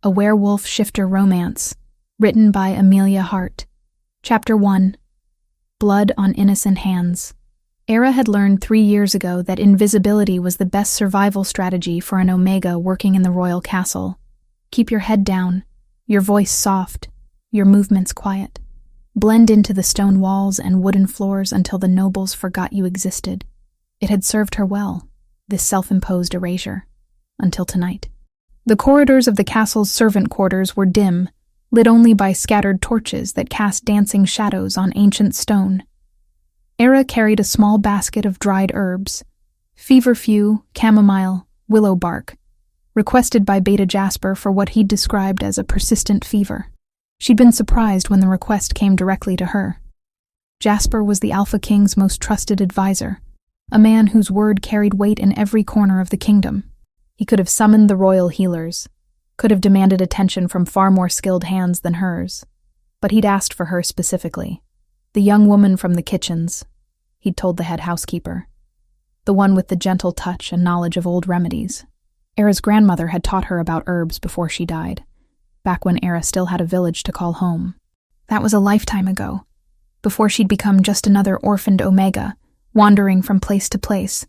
A Werewolf Shifter Romance, written by Amelia Hart. Chapter 1. Blood on Innocent Hands. Era had learned 3 years ago that invisibility was the best survival strategy for an Omega working in the royal castle. Keep your head down, your voice soft, your movements quiet. Blend into the stone walls and wooden floors until the nobles forgot you existed. It had served her well, this self-imposed erasure, until tonight. The corridors of the castle's servant quarters were dim, lit only by scattered torches that cast dancing shadows on ancient stone. Era carried a small basket of dried herbs, feverfew, chamomile, willow bark, requested by Beta Jasper for what he'd described as a persistent fever. She'd been surprised when the request came directly to her. Jasper was the Alpha King's most trusted advisor, a man whose word carried weight in every corner of the kingdom. He could have summoned the royal healers, could have demanded attention from far more skilled hands than hers, but he'd asked for her specifically. The young woman from the kitchens, he'd told the head housekeeper. The one with the gentle touch and knowledge of old remedies. Era's grandmother had taught her about herbs before she died, back when Era still had a village to call home. That was a lifetime ago, before she'd become just another orphaned Omega, wandering from place to place,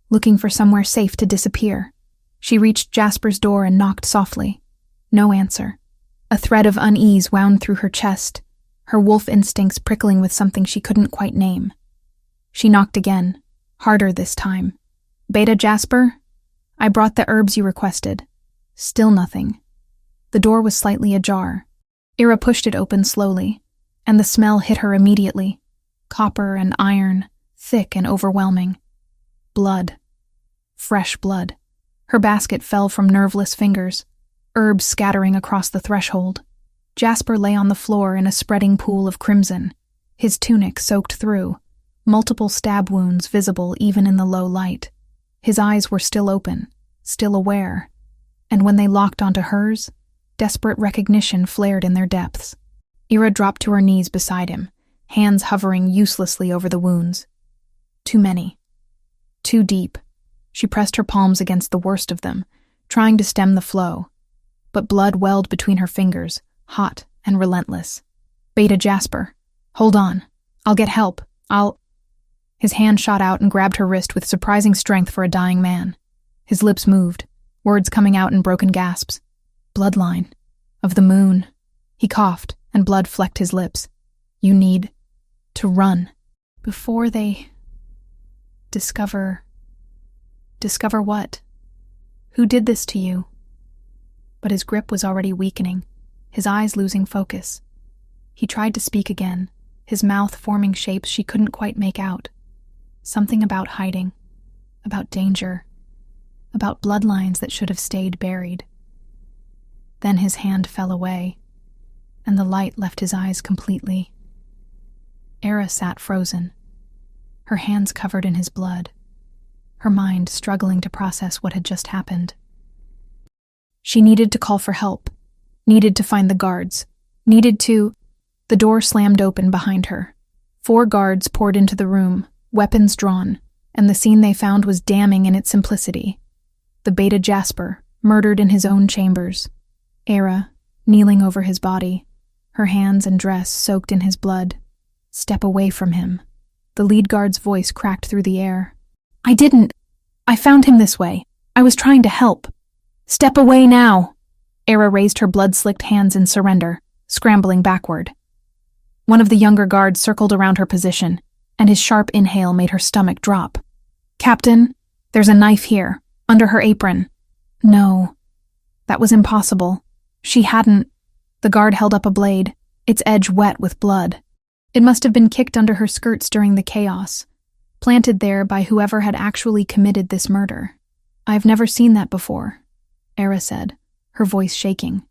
looking for somewhere safe to disappear. She reached Jasper's door and knocked softly. No answer. A thread of unease wound through her chest, her wolf instincts prickling with something she couldn't quite name. She knocked again, harder this time. "Beta Jasper? I brought the herbs you requested." Still nothing. The door was slightly ajar. Era pushed it open slowly, and the smell hit her immediately. Copper and iron, thick and overwhelming. Blood. Fresh blood. Her basket fell from nerveless fingers, herbs scattering across the threshold. Jasper lay on the floor in a spreading pool of crimson, his tunic soaked through, multiple stab wounds visible even in the low light. His eyes were still open, still aware, and when they locked onto hers, desperate recognition flared in their depths. Era dropped to her knees beside him, hands hovering uselessly over the wounds. Too many. Too deep. She pressed her palms against the worst of them, trying to stem the flow. But blood welled between her fingers, hot and relentless. "Beta Jasper, hold on. I'll get help. His hand shot out and grabbed her wrist with surprising strength for a dying man. His lips moved, words coming out in broken gasps. "Bloodline. Of the moon." He coughed, and blood flecked his lips. "You need to run. Before they discover what? Who did this to you?" But his grip was already weakening, his eyes losing focus. He tried to speak again, his mouth forming shapes she couldn't quite make out. Something about hiding, about danger, about bloodlines that should have stayed buried. Then his hand fell away, and the light left his eyes completely. Era sat frozen, her hands covered in his blood, her mind struggling to process what had just happened. She needed to call for help, needed to find the guards, The door slammed open behind her. 4 guards poured into the room, weapons drawn, and the scene they found was damning in its simplicity. The Beta Jasper, murdered in his own chambers. Era, kneeling over his body, her hands and dress soaked in his blood. "Step away from him." The lead guard's voice cracked through the air. "I didn't. I found him this way. I was trying to help." "Step away now!" Era raised her blood-slicked hands in surrender, scrambling backward. One of the younger guards circled around her position, and his sharp inhale made her stomach drop. "Captain, there's a knife here, under her apron." No, that was impossible. She hadn't. The guard held up a blade, its edge wet with blood. It must have been kicked under her skirts during the chaos, planted there by whoever had actually committed this murder. "I've never seen that before," Era said, her voice shaking.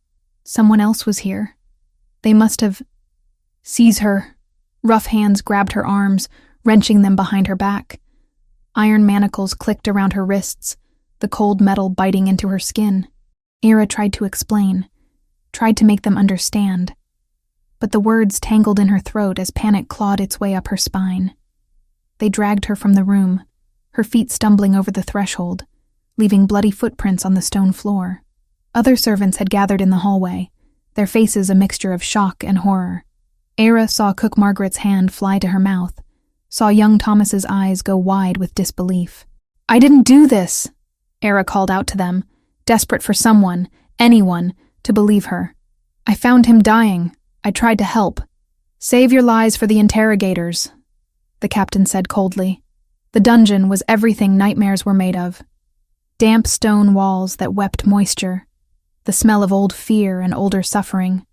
"Someone else was here. They must have..." "Seize her." Rough hands grabbed her arms, wrenching them behind her back. Iron manacles clicked around her wrists, the cold metal biting into her skin. Era tried to explain, tried to make them understand, but the words tangled in her throat as panic clawed its way up her spine. They dragged her from the room, her feet stumbling over the threshold, leaving bloody footprints on the stone floor. Other servants had gathered in the hallway, their faces a mixture of shock and horror. Era saw Cook Margaret's hand fly to her mouth, saw young Thomas's eyes go wide with disbelief. "I didn't do this," Era called out to them, desperate for someone, anyone, to believe her. "I found him dying. I tried to help." "Save your lies for the interrogators," the captain said coldly. The dungeon was everything nightmares were made of. Damp stone walls that wept moisture, the smell of old fear and older suffering,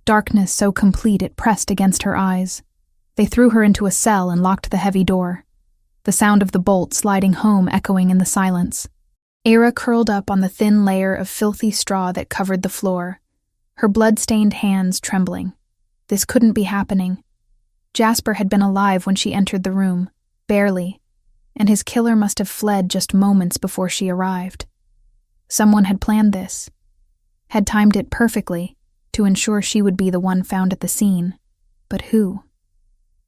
darkness so complete it pressed against her eyes. They threw her into a cell and locked the heavy door, the sound of the bolt sliding home echoing in the silence. Era curled up on the thin layer of filthy straw that covered the floor, her blood-stained hands trembling. This couldn't be happening. Jasper had been alive when she entered the room, barely, and his killer must have fled just moments before she arrived. Someone had planned this, had timed it perfectly to ensure she would be the one found at the scene. But who?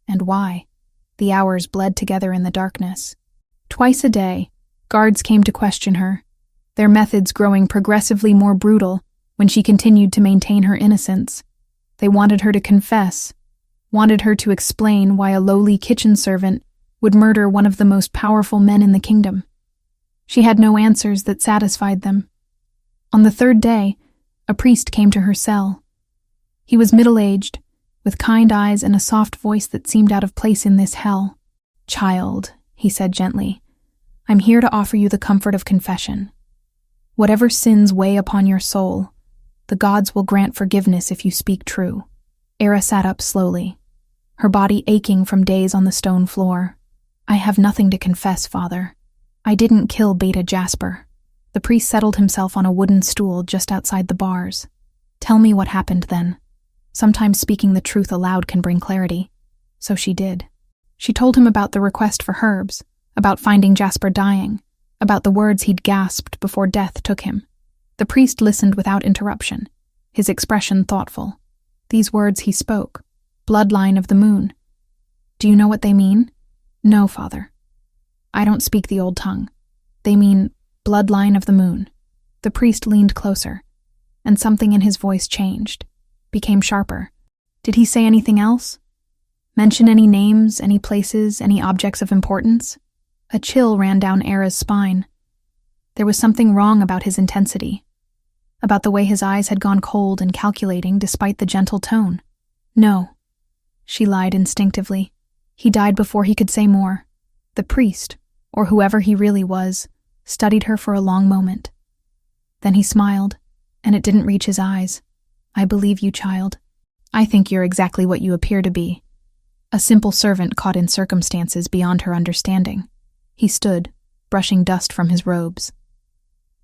And why? The hours bled together in the darkness. Twice a day, guards came to question her, their methods growing progressively more brutal when she continued to maintain her innocence. They wanted her to confess, wanted her to explain why a lowly kitchen servant would murder one of the most powerful men in the kingdom. She had no answers that satisfied them. On the third day, a priest came to her cell. He was middle-aged, with kind eyes and a soft voice that seemed out of place in this hell. "Child," he said gently, "I'm here to offer you the comfort of confession. Whatever sins weigh upon your soul, the gods will grant forgiveness if you speak true." Era sat up slowly, her body aching from days on the stone floor. "I have nothing to confess, Father. I didn't kill Beta Jasper." The priest settled himself on a wooden stool just outside the bars. "Tell me what happened then. Sometimes speaking the truth aloud can bring clarity." So she did. She told him about the request for herbs, about finding Jasper dying, about the words he'd gasped before death took him. The priest listened without interruption, his expression thoughtful. These words he spoke, "bloodline of the moon." "Do you know what they mean?" "No, Father. I don't speak the old tongue. They mean bloodline of the moon." The priest leaned closer, and something in his voice changed, became sharper. "Did he say anything else? Mention any names, any places, any objects of importance?" A chill ran down Era's spine. There was something wrong about his intensity, about the way his eyes had gone cold and calculating despite the gentle tone. "No," she lied instinctively. "He died before he could say more." The priest, or whoever he really was, studied her for a long moment. Then he smiled, and it didn't reach his eyes. "I believe you, child. I think you're exactly what you appear to be. A simple servant caught in circumstances beyond her understanding." He stood, brushing dust from his robes.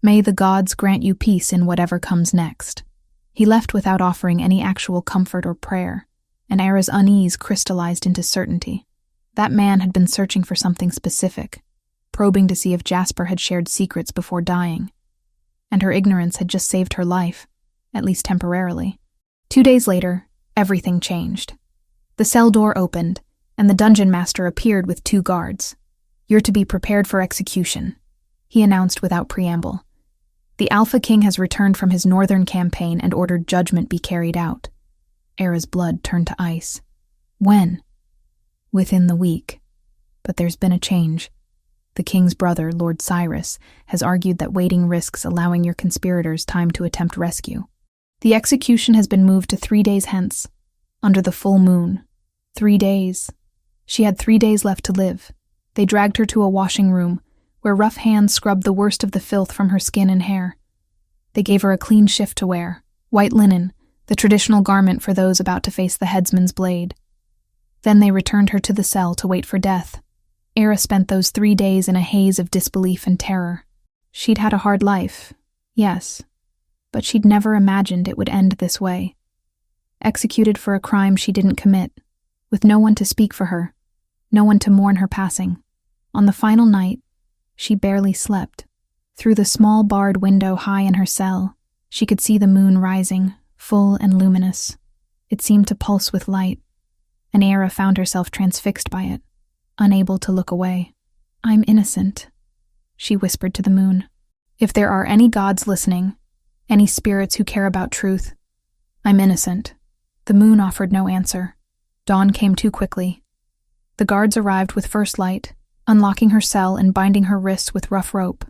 "May the gods grant you peace in whatever comes next." He left without offering any actual comfort or prayer, and Era's unease crystallized into certainty. That man had been searching for something specific, probing to see if Jasper had shared secrets before dying. And her ignorance had just saved her life, at least temporarily. 2 days later, everything changed. The cell door opened, and the dungeon master appeared with 2 guards. "You're to be prepared for execution," he announced without preamble. "The Alpha King has returned from his northern campaign and ordered judgment be carried out." Era's blood turned to ice. "When?" "Within the week. But there's been a change. The king's brother, Lord Cyrus, has argued that waiting risks allowing your conspirators time to attempt rescue. The execution has been moved to 3 days hence, under the full moon. 3 days. She had 3 days left to live. They dragged her to a washing room, where rough hands scrubbed the worst of the filth from her skin and hair. They gave her a clean shift to wear, white linen, the traditional garment for those about to face the headsman's blade. Then they returned her to the cell to wait for death. Era spent those 3 days in a haze of disbelief and terror. She'd had a hard life, yes, but she'd never imagined it would end this way. Executed for a crime she didn't commit, with no one to speak for her, no one to mourn her passing. On the final night, she barely slept. Through the small barred window high in her cell, she could see the moon rising, full and luminous. It seemed to pulse with light, and Era found herself transfixed by it, unable to look away. "I'm innocent," she whispered to the moon. "If there are any gods listening, Any spirits who care about truth. I'm innocent. The moon offered no answer. Dawn came too quickly. The guards arrived with first light, unlocking her cell and binding her wrists with rough rope.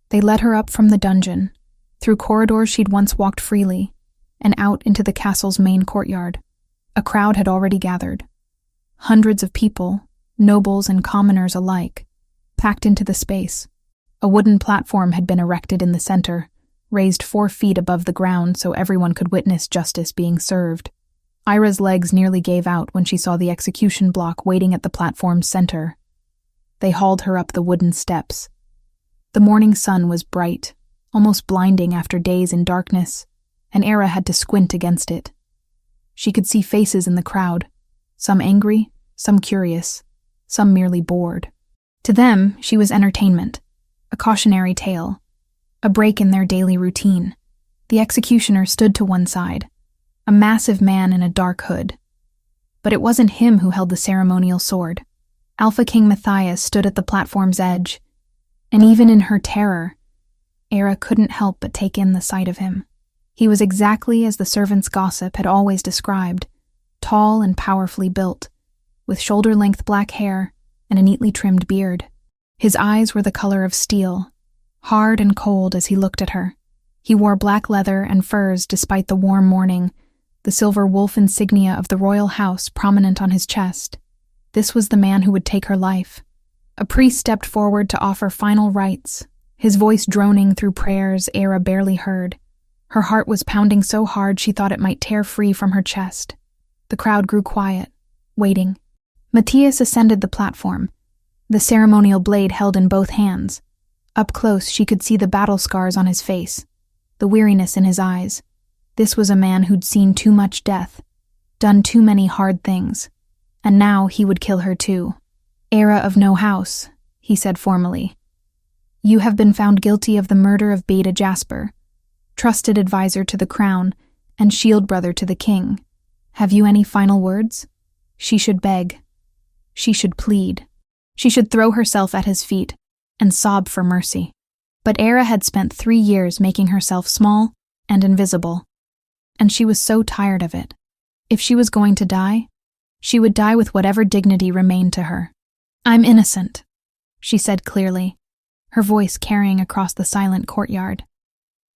They led her up from the dungeon, through corridors she'd once walked freely, and out into the castle's main courtyard. A crowd had already gathered. Hundreds of people, nobles and commoners alike, packed into the space. A wooden platform had been erected in the center, raised 4 feet above the ground so everyone could witness justice being served. Ira's legs nearly gave out when she saw the execution block waiting at the platform's center. They hauled her up the wooden steps. The morning sun was bright, almost blinding after days in darkness, and Era had to squint against it. She could see faces in the crowd, some angry, some curious, some merely bored. To them, she was entertainment, a cautionary tale, a break in their daily routine. The executioner stood to one side, a massive man in a dark hood. But it wasn't him who held the ceremonial sword. Alpha King Matthias stood at the platform's edge, and even in her terror, Era couldn't help but take in the sight of him. He was exactly as the servants' gossip had always described, tall and powerfully built, with shoulder-length black hair and a neatly trimmed beard. His eyes were the color of steel, hard and cold as he looked at her. He wore black leather and furs despite the warm morning, the silver wolf insignia of the royal house prominent on his chest. This was the man who would take her life. A priest stepped forward to offer final rites, his voice droning through prayers Era barely heard. Her heart was pounding so hard she thought it might tear free from her chest. The crowd grew quiet, waiting. Matthias ascended the platform, the ceremonial blade held in both hands. Up close, she could see the battle scars on his face, the weariness in his eyes. This was a man who'd seen too much death, done too many hard things, and now he would kill her too. Era of no house, he said formally. You have been found guilty of the murder of Beta Jasper, trusted advisor to the crown and shield brother to the king. Have you any final words? She should beg. She should plead. She should throw herself at his feet and sob for mercy. But Era had spent 3 years making herself small and invisible, and she was so tired of it. If she was going to die, she would die with whatever dignity remained to her. I'm innocent, she said clearly, her voice carrying across the silent courtyard.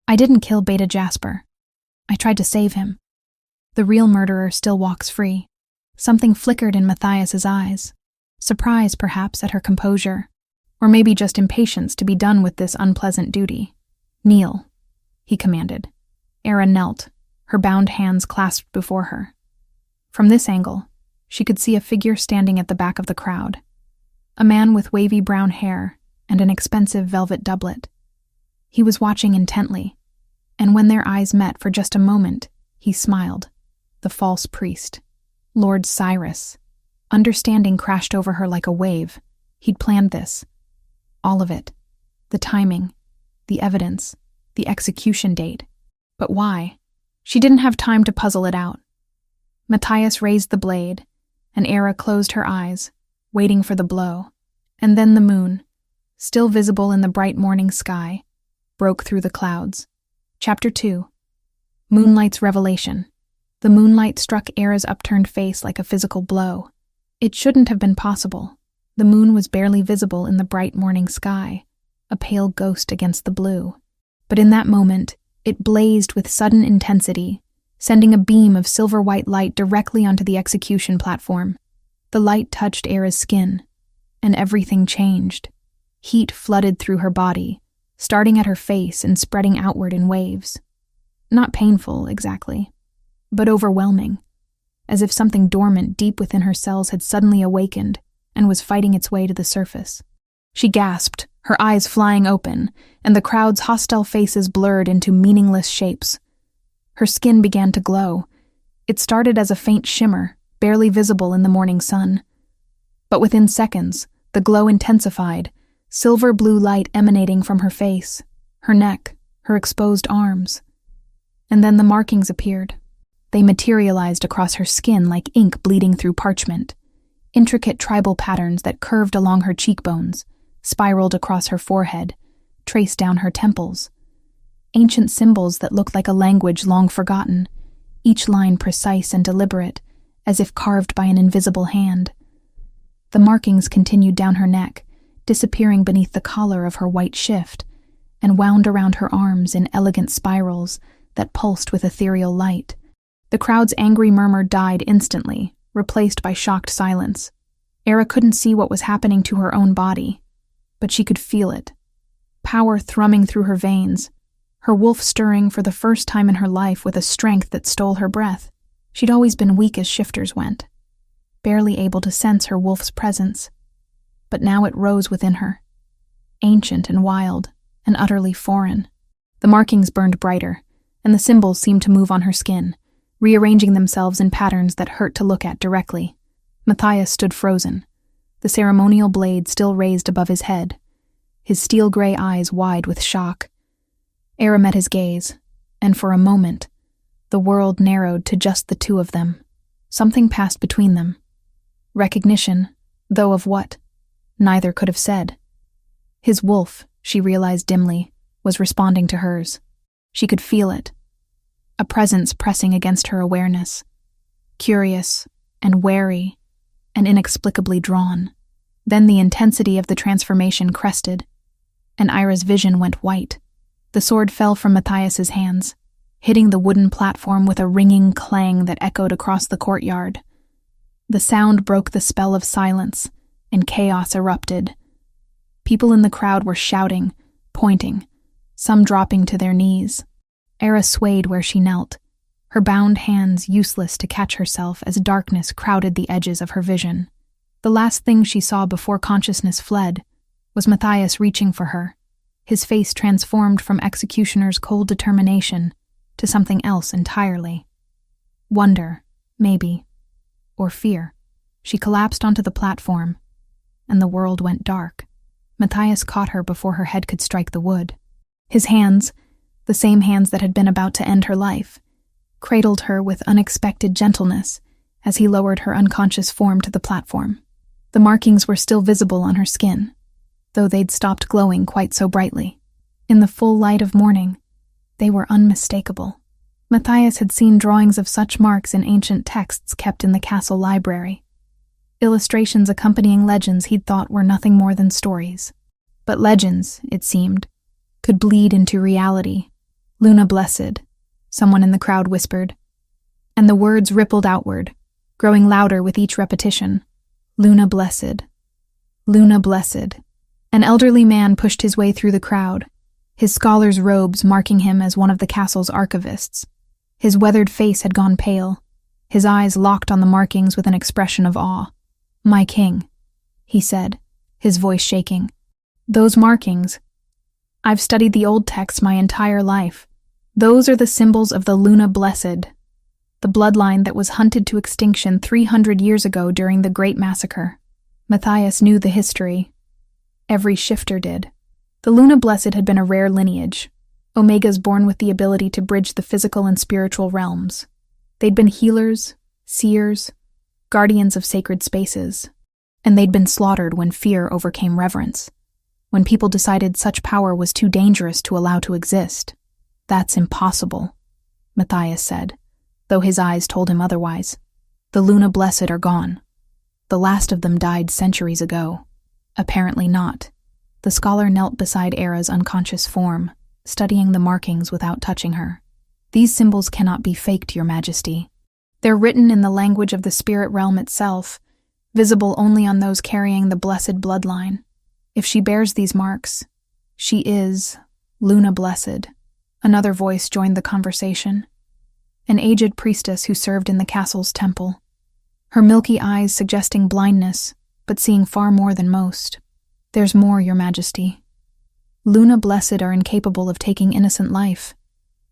I didn't kill Beta Jasper. I tried to save him. The real murderer still walks free. Something flickered in Matthias's eyes. Surprise, perhaps, at her composure, or maybe just impatience to be done with this unpleasant duty. Kneel, he commanded. Era knelt, her bound hands clasped before her. From this angle, she could see a figure standing at the back of the crowd, a man with wavy brown hair and an expensive velvet doublet. He was watching intently, and when their eyes met for just a moment, he smiled. The false priest, Lord Cyrus. Understanding crashed over her like a wave. He'd planned this. All of it. The timing, the evidence, the execution date. But why? She didn't have time to puzzle it out. Matthias raised the blade, and Era closed her eyes, waiting for the blow. And then the moon, still visible in the bright morning sky, broke through the clouds. Chapter 2. Moonlight's Revelation. The moonlight struck Era's upturned face like a physical blow. It shouldn't have been possible. The moon was barely visible in the bright morning sky, a pale ghost against the blue. But in that moment, it blazed with sudden intensity, sending a beam of silver-white light directly onto the execution platform. The light touched Era's skin, and everything changed. Heat flooded through her body, starting at her face and spreading outward in waves. Not painful, exactly, but overwhelming, as if something dormant deep within her cells had suddenly awakened and was fighting its way to the surface. She gasped, her eyes flying open, and the crowd's hostile faces blurred into meaningless shapes. Her skin began to glow. It started as a faint shimmer, barely visible in the morning sun. But within seconds, the glow intensified, silver blue light emanating from her face, her neck, her exposed arms. And then the markings appeared. They materialized across her skin like ink bleeding through parchment. Intricate tribal patterns that curved along her cheekbones, spiraled across her forehead, traced down her temples. ancient symbols that looked like a language long forgotten, each line precise and deliberate, as if carved by an invisible hand. The markings continued down her neck, disappearing beneath the collar of her white shift, and wound around her arms in elegant spirals that pulsed with ethereal light. The crowd's angry murmur died instantly, replaced by shocked silence. Era couldn't see what was happening to her own body, but she could feel it. Power thrumming through her veins, her wolf stirring for the first time in her life with a strength that stole her breath. She'd always been weak as shifters went, barely able to sense her wolf's presence. But now it rose within her, ancient and wild, and utterly foreign. The markings burned brighter, and the symbols seemed to move on her skin, rearranging themselves in patterns that hurt to look at directly. Matthias stood frozen, the ceremonial blade still raised above his head, his steel-gray eyes wide with shock. Era met his gaze, and for a moment, the world narrowed to just the two of them. Something passed between them. Recognition, though of what? Neither could have said. His wolf, she realized dimly, was responding to hers. She could feel it. A presence pressing against her awareness. Curious and wary and inexplicably drawn. Then the intensity of the transformation crested, and Ira's vision went white. The sword fell from Matthias's hands, hitting the wooden platform with a ringing clang that echoed across the courtyard. The sound broke the spell of silence, and chaos erupted. People in the crowd were shouting, pointing, some dropping to their knees. Era swayed where she knelt, her bound hands useless to catch herself as darkness crowded the edges of her vision. The last thing she saw before consciousness fled was Matthias reaching for her, his face transformed from executioner's cold determination to something else entirely. Wonder, maybe, or fear. She collapsed onto the platform, and the world went dark. Matthias caught her before her head could strike the wood. His hands, the same hands that had been about to end her life, cradled her with unexpected gentleness as he lowered her unconscious form to the platform. The markings were still visible on her skin, though they'd stopped glowing quite so brightly. In the full light of morning, they were unmistakable. Matthias had seen drawings of such marks in ancient texts kept in the castle library. Illustrations accompanying legends he'd thought were nothing more than stories. But legends, it seemed, could bleed into reality. Luna blessed, someone in the crowd whispered, and the words rippled outward, growing louder with each repetition. Luna blessed. Luna blessed. An elderly man pushed his way through the crowd, his scholar's robes marking him as one of the castle's archivists. His weathered face had gone pale, his eyes locked on the markings with an expression of awe. "My king," he said, his voice shaking. "Those markings. I've studied the old texts my entire life. Those are the symbols of the Luna Blessed, the bloodline that was hunted to extinction 300 years ago during the Great Massacre." Matthias knew the history. Every shifter did. The Luna Blessed had been a rare lineage, Omegas born with the ability to bridge the physical and spiritual realms. They'd been healers, seers, guardians of sacred spaces, and they'd been slaughtered when fear overcame reverence, when people decided such power was too dangerous to allow to exist. "That's impossible," Matthias said, though his eyes told him otherwise. "The Luna Blessed are gone. The last of them died centuries ago." Apparently not. The scholar knelt beside Era's unconscious form, studying the markings without touching her. "These symbols cannot be faked, Your Majesty. They're written in the language of the spirit realm itself, visible only on those carrying the blessed bloodline. If she bears these marks, she is Luna Blessed." Another voice joined the conversation, an aged priestess who served in the castle's temple, her milky eyes suggesting blindness, but seeing far more than most. "There's more, Your Majesty. Luna Blessed are incapable of taking innocent life.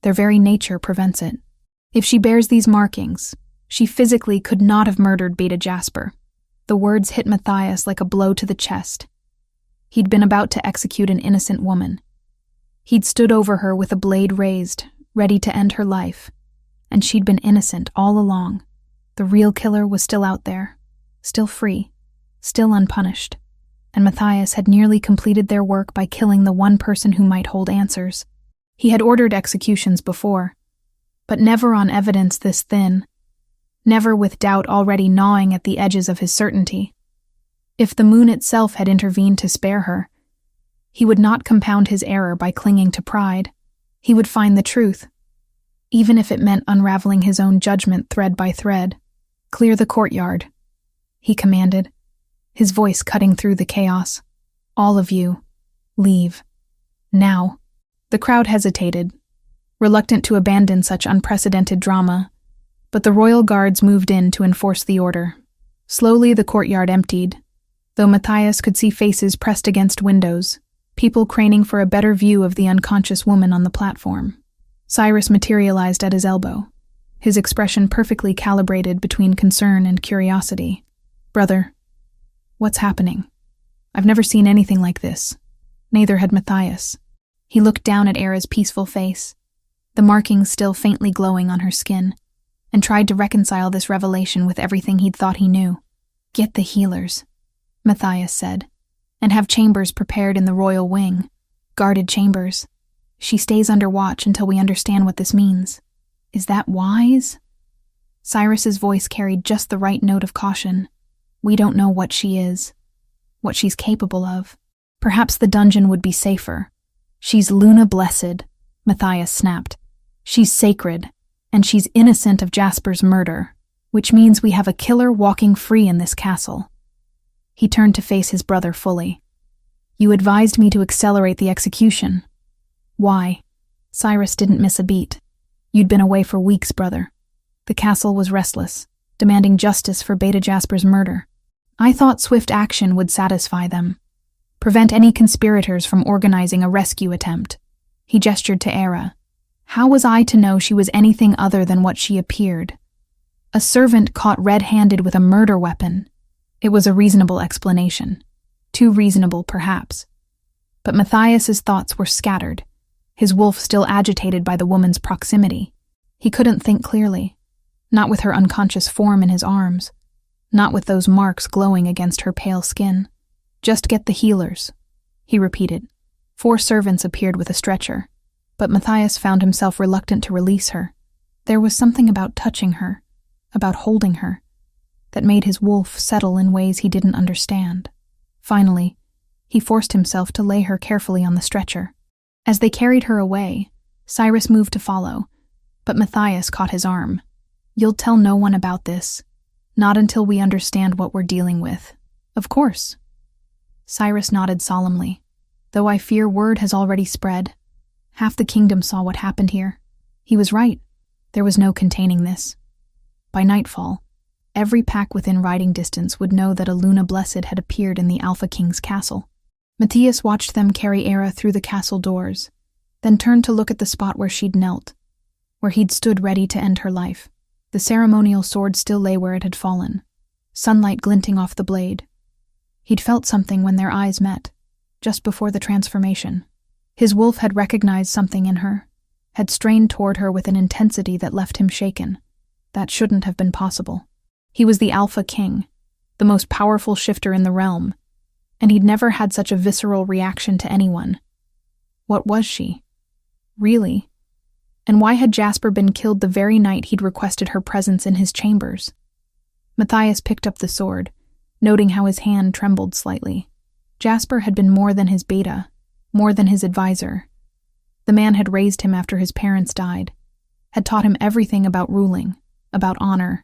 Their very nature prevents it. If she bears these markings, she physically could not have murdered Beta Jasper." The words hit Matthias like a blow to the chest. He'd been about to execute an innocent woman. He'd stood over her with a blade raised, ready to end her life, and she'd been innocent all along. The real killer was still out there, still free, still unpunished, and Matthias had nearly completed their work by killing the one person who might hold answers. He had ordered executions before, but never on evidence this thin, never with doubt already gnawing at the edges of his certainty. If the moon itself had intervened to spare her, he would not compound his error by clinging to pride. He would find the truth, even if it meant unraveling his own judgment thread by thread. "Clear the courtyard," he commanded, his voice cutting through the chaos. "All of you, leave. Now." The crowd hesitated, reluctant to abandon such unprecedented drama, but the royal guards moved in to enforce the order. Slowly the courtyard emptied, though Matthias could see faces pressed against windows, people craning for a better view of the unconscious woman on the platform. Cyrus materialized at his elbow, his expression perfectly calibrated between concern and curiosity. "Brother, what's happening? I've never seen anything like this." Neither had Matthias. He looked down at Era's peaceful face, the markings still faintly glowing on her skin, and tried to reconcile this revelation with everything he'd thought he knew. "Get the healers," Matthias said, "and have chambers prepared in the royal wing. Guarded chambers. She stays under watch until we understand what this means." "Is that wise?" Cyrus's voice carried just the right note of caution. "We don't know what she is, what she's capable of. Perhaps the dungeon would be safer." "She's Luna Blessed," Matthias snapped. "She's sacred, and she's innocent of Jasper's murder, which means we have a killer walking free in this castle." He turned to face his brother fully. "You advised me to accelerate the execution. Why?" Cyrus didn't miss a beat. "You'd been away for weeks, brother. The castle was restless, demanding justice for Beta Jasper's murder. I thought swift action would satisfy them, prevent any conspirators from organizing a rescue attempt." He gestured to Era. "How was I to know she was anything other than what she appeared? A servant caught red-handed with a murder weapon." It was a reasonable explanation. Too reasonable, perhaps. But Matthias's thoughts were scattered, his wolf still agitated by the woman's proximity. He couldn't think clearly, not with her unconscious form in his arms, not with those marks glowing against her pale skin. "Just get the healers," he repeated. 4 servants appeared with a stretcher, but Matthias found himself reluctant to release her. There was something about touching her, about holding her, that made his wolf settle in ways he didn't understand. Finally, he forced himself to lay her carefully on the stretcher. As they carried her away, Cyrus moved to follow, but Matthias caught his arm. "You'll tell no one about this, not until we understand what we're dealing with." "Of course." Cyrus nodded solemnly. "Though I fear word has already spread. Half the kingdom saw what happened here." He was right. There was no containing this. By nightfall, every pack within riding distance would know that a Luna Blessed had appeared in the Alpha King's castle. Matthias watched them carry Era through the castle doors, then turned to look at the spot where she'd knelt, where he'd stood ready to end her life. The ceremonial sword still lay where it had fallen, sunlight glinting off the blade. He'd felt something when their eyes met, just before the transformation. His wolf had recognized something in her, had strained toward her with an intensity that left him shaken. That shouldn't have been possible. He was the Alpha King, the most powerful shifter in the realm, and he'd never had such a visceral reaction to anyone. What was she? Really? And why had Jasper been killed the very night he'd requested her presence in his chambers? Matthias picked up the sword, noting how his hand trembled slightly. Jasper had been more than his beta, more than his advisor. The man had raised him after his parents died, had taught him everything about ruling, about honor,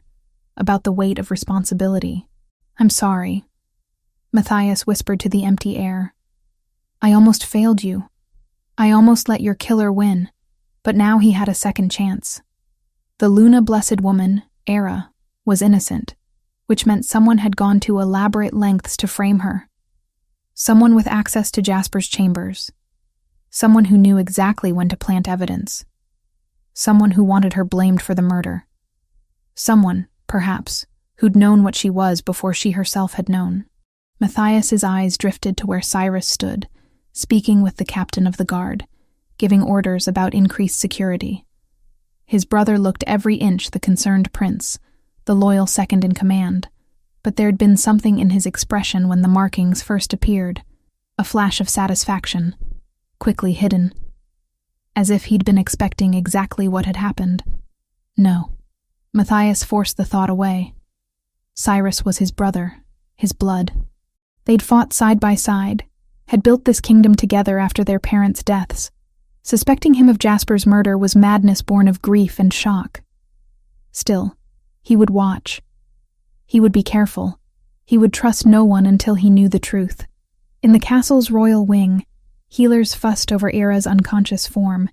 about the weight of responsibility. "I'm sorry," Matthias whispered to the empty air. "I almost failed you. I almost let your killer win, but now he had a second chance." The Luna Blessed woman, Era, was innocent, which meant someone had gone to elaborate lengths to frame her. Someone with access to Jasper's chambers. Someone who knew exactly when to plant evidence. Someone who wanted her blamed for the murder. Someone, perhaps, who'd known what she was before she herself had known. Matthias's eyes drifted to where Cyrus stood, speaking with the captain of the guard, giving orders about increased security. His brother looked every inch the concerned prince, the loyal second in command, but there'd been something in his expression when the markings first appeared, a flash of satisfaction, quickly hidden. as if he'd been expecting exactly what had happened. No. Matthias forced the thought away. Cyrus was his brother, his blood. They'd fought side by side, had built this kingdom together after their parents' deaths. Suspecting him of Jasper's murder was madness born of grief and shock. Still, he would watch. He would be careful. He would trust no one until he knew the truth. In the castle's royal wing, healers fussed over Era's unconscious form,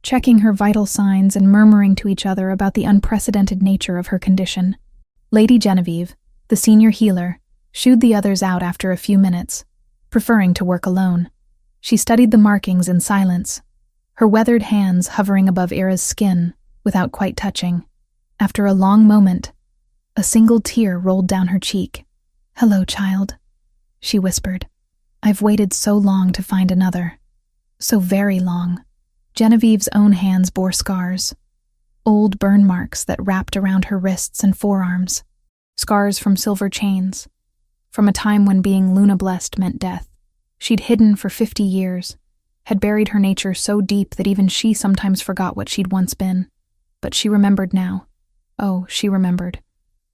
checking her vital signs and murmuring to each other about the unprecedented nature of her condition. Lady Genevieve, the senior healer, shooed the others out after a few minutes, preferring to work alone. She studied the markings in silence, her weathered hands hovering above Era's skin without quite touching. After a long moment, a single tear rolled down her cheek. "Hello, child," she whispered. "I've waited so long to find another. So very long." Genevieve's own hands bore scars, old burn marks that wrapped around her wrists and forearms, scars from silver chains, from a time when being Luna-blessed meant death. She'd hidden for 50 years, had buried her nature so deep that even she sometimes forgot what she'd once been. But she remembered now. Oh, she remembered.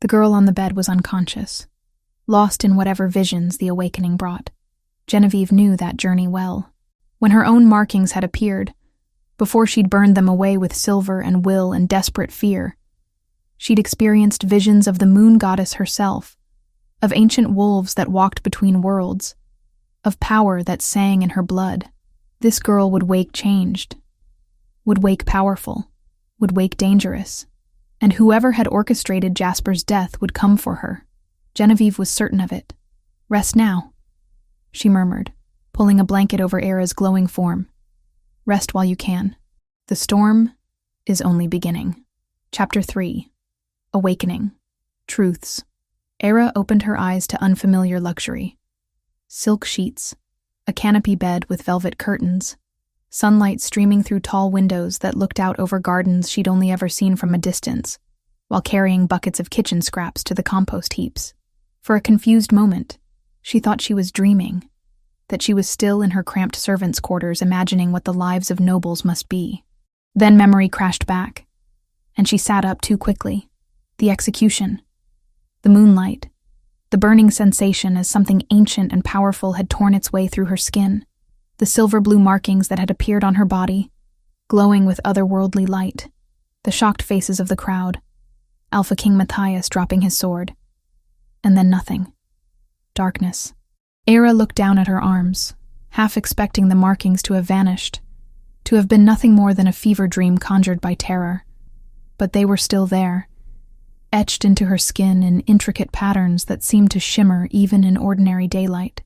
The girl on the bed was unconscious, lost in whatever visions the awakening brought. Genevieve knew that journey well. When her own markings had appeared, before she'd burned them away with silver and will and desperate fear, she'd experienced visions of the moon goddess herself, of ancient wolves that walked between worlds, of power that sang in her blood. This girl would wake changed, would wake powerful, would wake dangerous, and whoever had orchestrated Jasper's death would come for her. Genevieve was certain of it. "Rest now," she murmured, pulling a blanket over Era's glowing form. "Rest while you can. The storm is only beginning." Chapter 3. Awakening. Truths. Era opened her eyes to unfamiliar luxury. Silk sheets, a canopy bed with velvet curtains, sunlight streaming through tall windows that looked out over gardens she'd only ever seen from a distance, while carrying buckets of kitchen scraps to the compost heaps. For a confused moment, she thought she was dreaming, that she was still in her cramped servants' quarters imagining what the lives of nobles must be. Then memory crashed back, and she sat up too quickly. The execution, the moonlight, the burning sensation as something ancient and powerful had torn its way through her skin, the silver-blue markings that had appeared on her body, glowing with otherworldly light, the shocked faces of the crowd, Alpha King Matthias dropping his sword, and then nothing. Darkness. Era looked down at her arms, half expecting the markings to have vanished, to have been nothing more than a fever dream conjured by terror. But they were still there, etched into her skin in intricate patterns that seemed to shimmer even in ordinary daylight.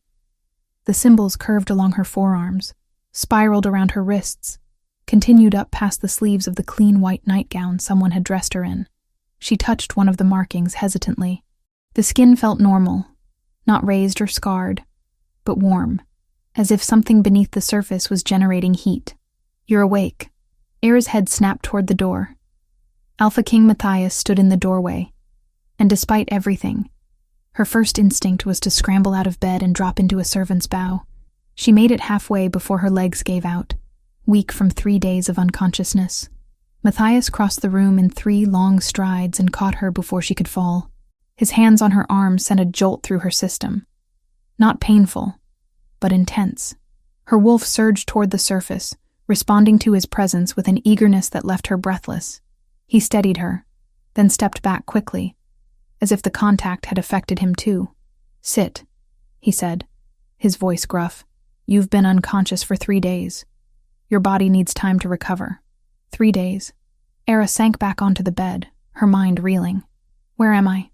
The symbols curved along her forearms, spiraled around her wrists, continued up past the sleeves of the clean white nightgown someone had dressed her in. She touched one of the markings hesitantly. The skin felt normal, not raised or scarred, but warm, as if something beneath the surface was generating heat. "You're awake." Era's head snapped toward the door. Alpha King Matthias stood in the doorway, and despite everything, her first instinct was to scramble out of bed and drop into a servant's bow. She made it halfway before her legs gave out, weak from 3 days of unconsciousness. Matthias crossed the room in 3 long strides and caught her before she could fall. His hands on her arm sent a jolt through her system. Not painful, but intense. Her wolf surged toward the surface, responding to his presence with an eagerness that left her breathless. He steadied her, then stepped back quickly, as if the contact had affected him too. "Sit," he said, his voice gruff. "You've been unconscious for 3 days. Your body needs time to recover." 3 days. Era sank back onto the bed, her mind reeling. "Where am I?"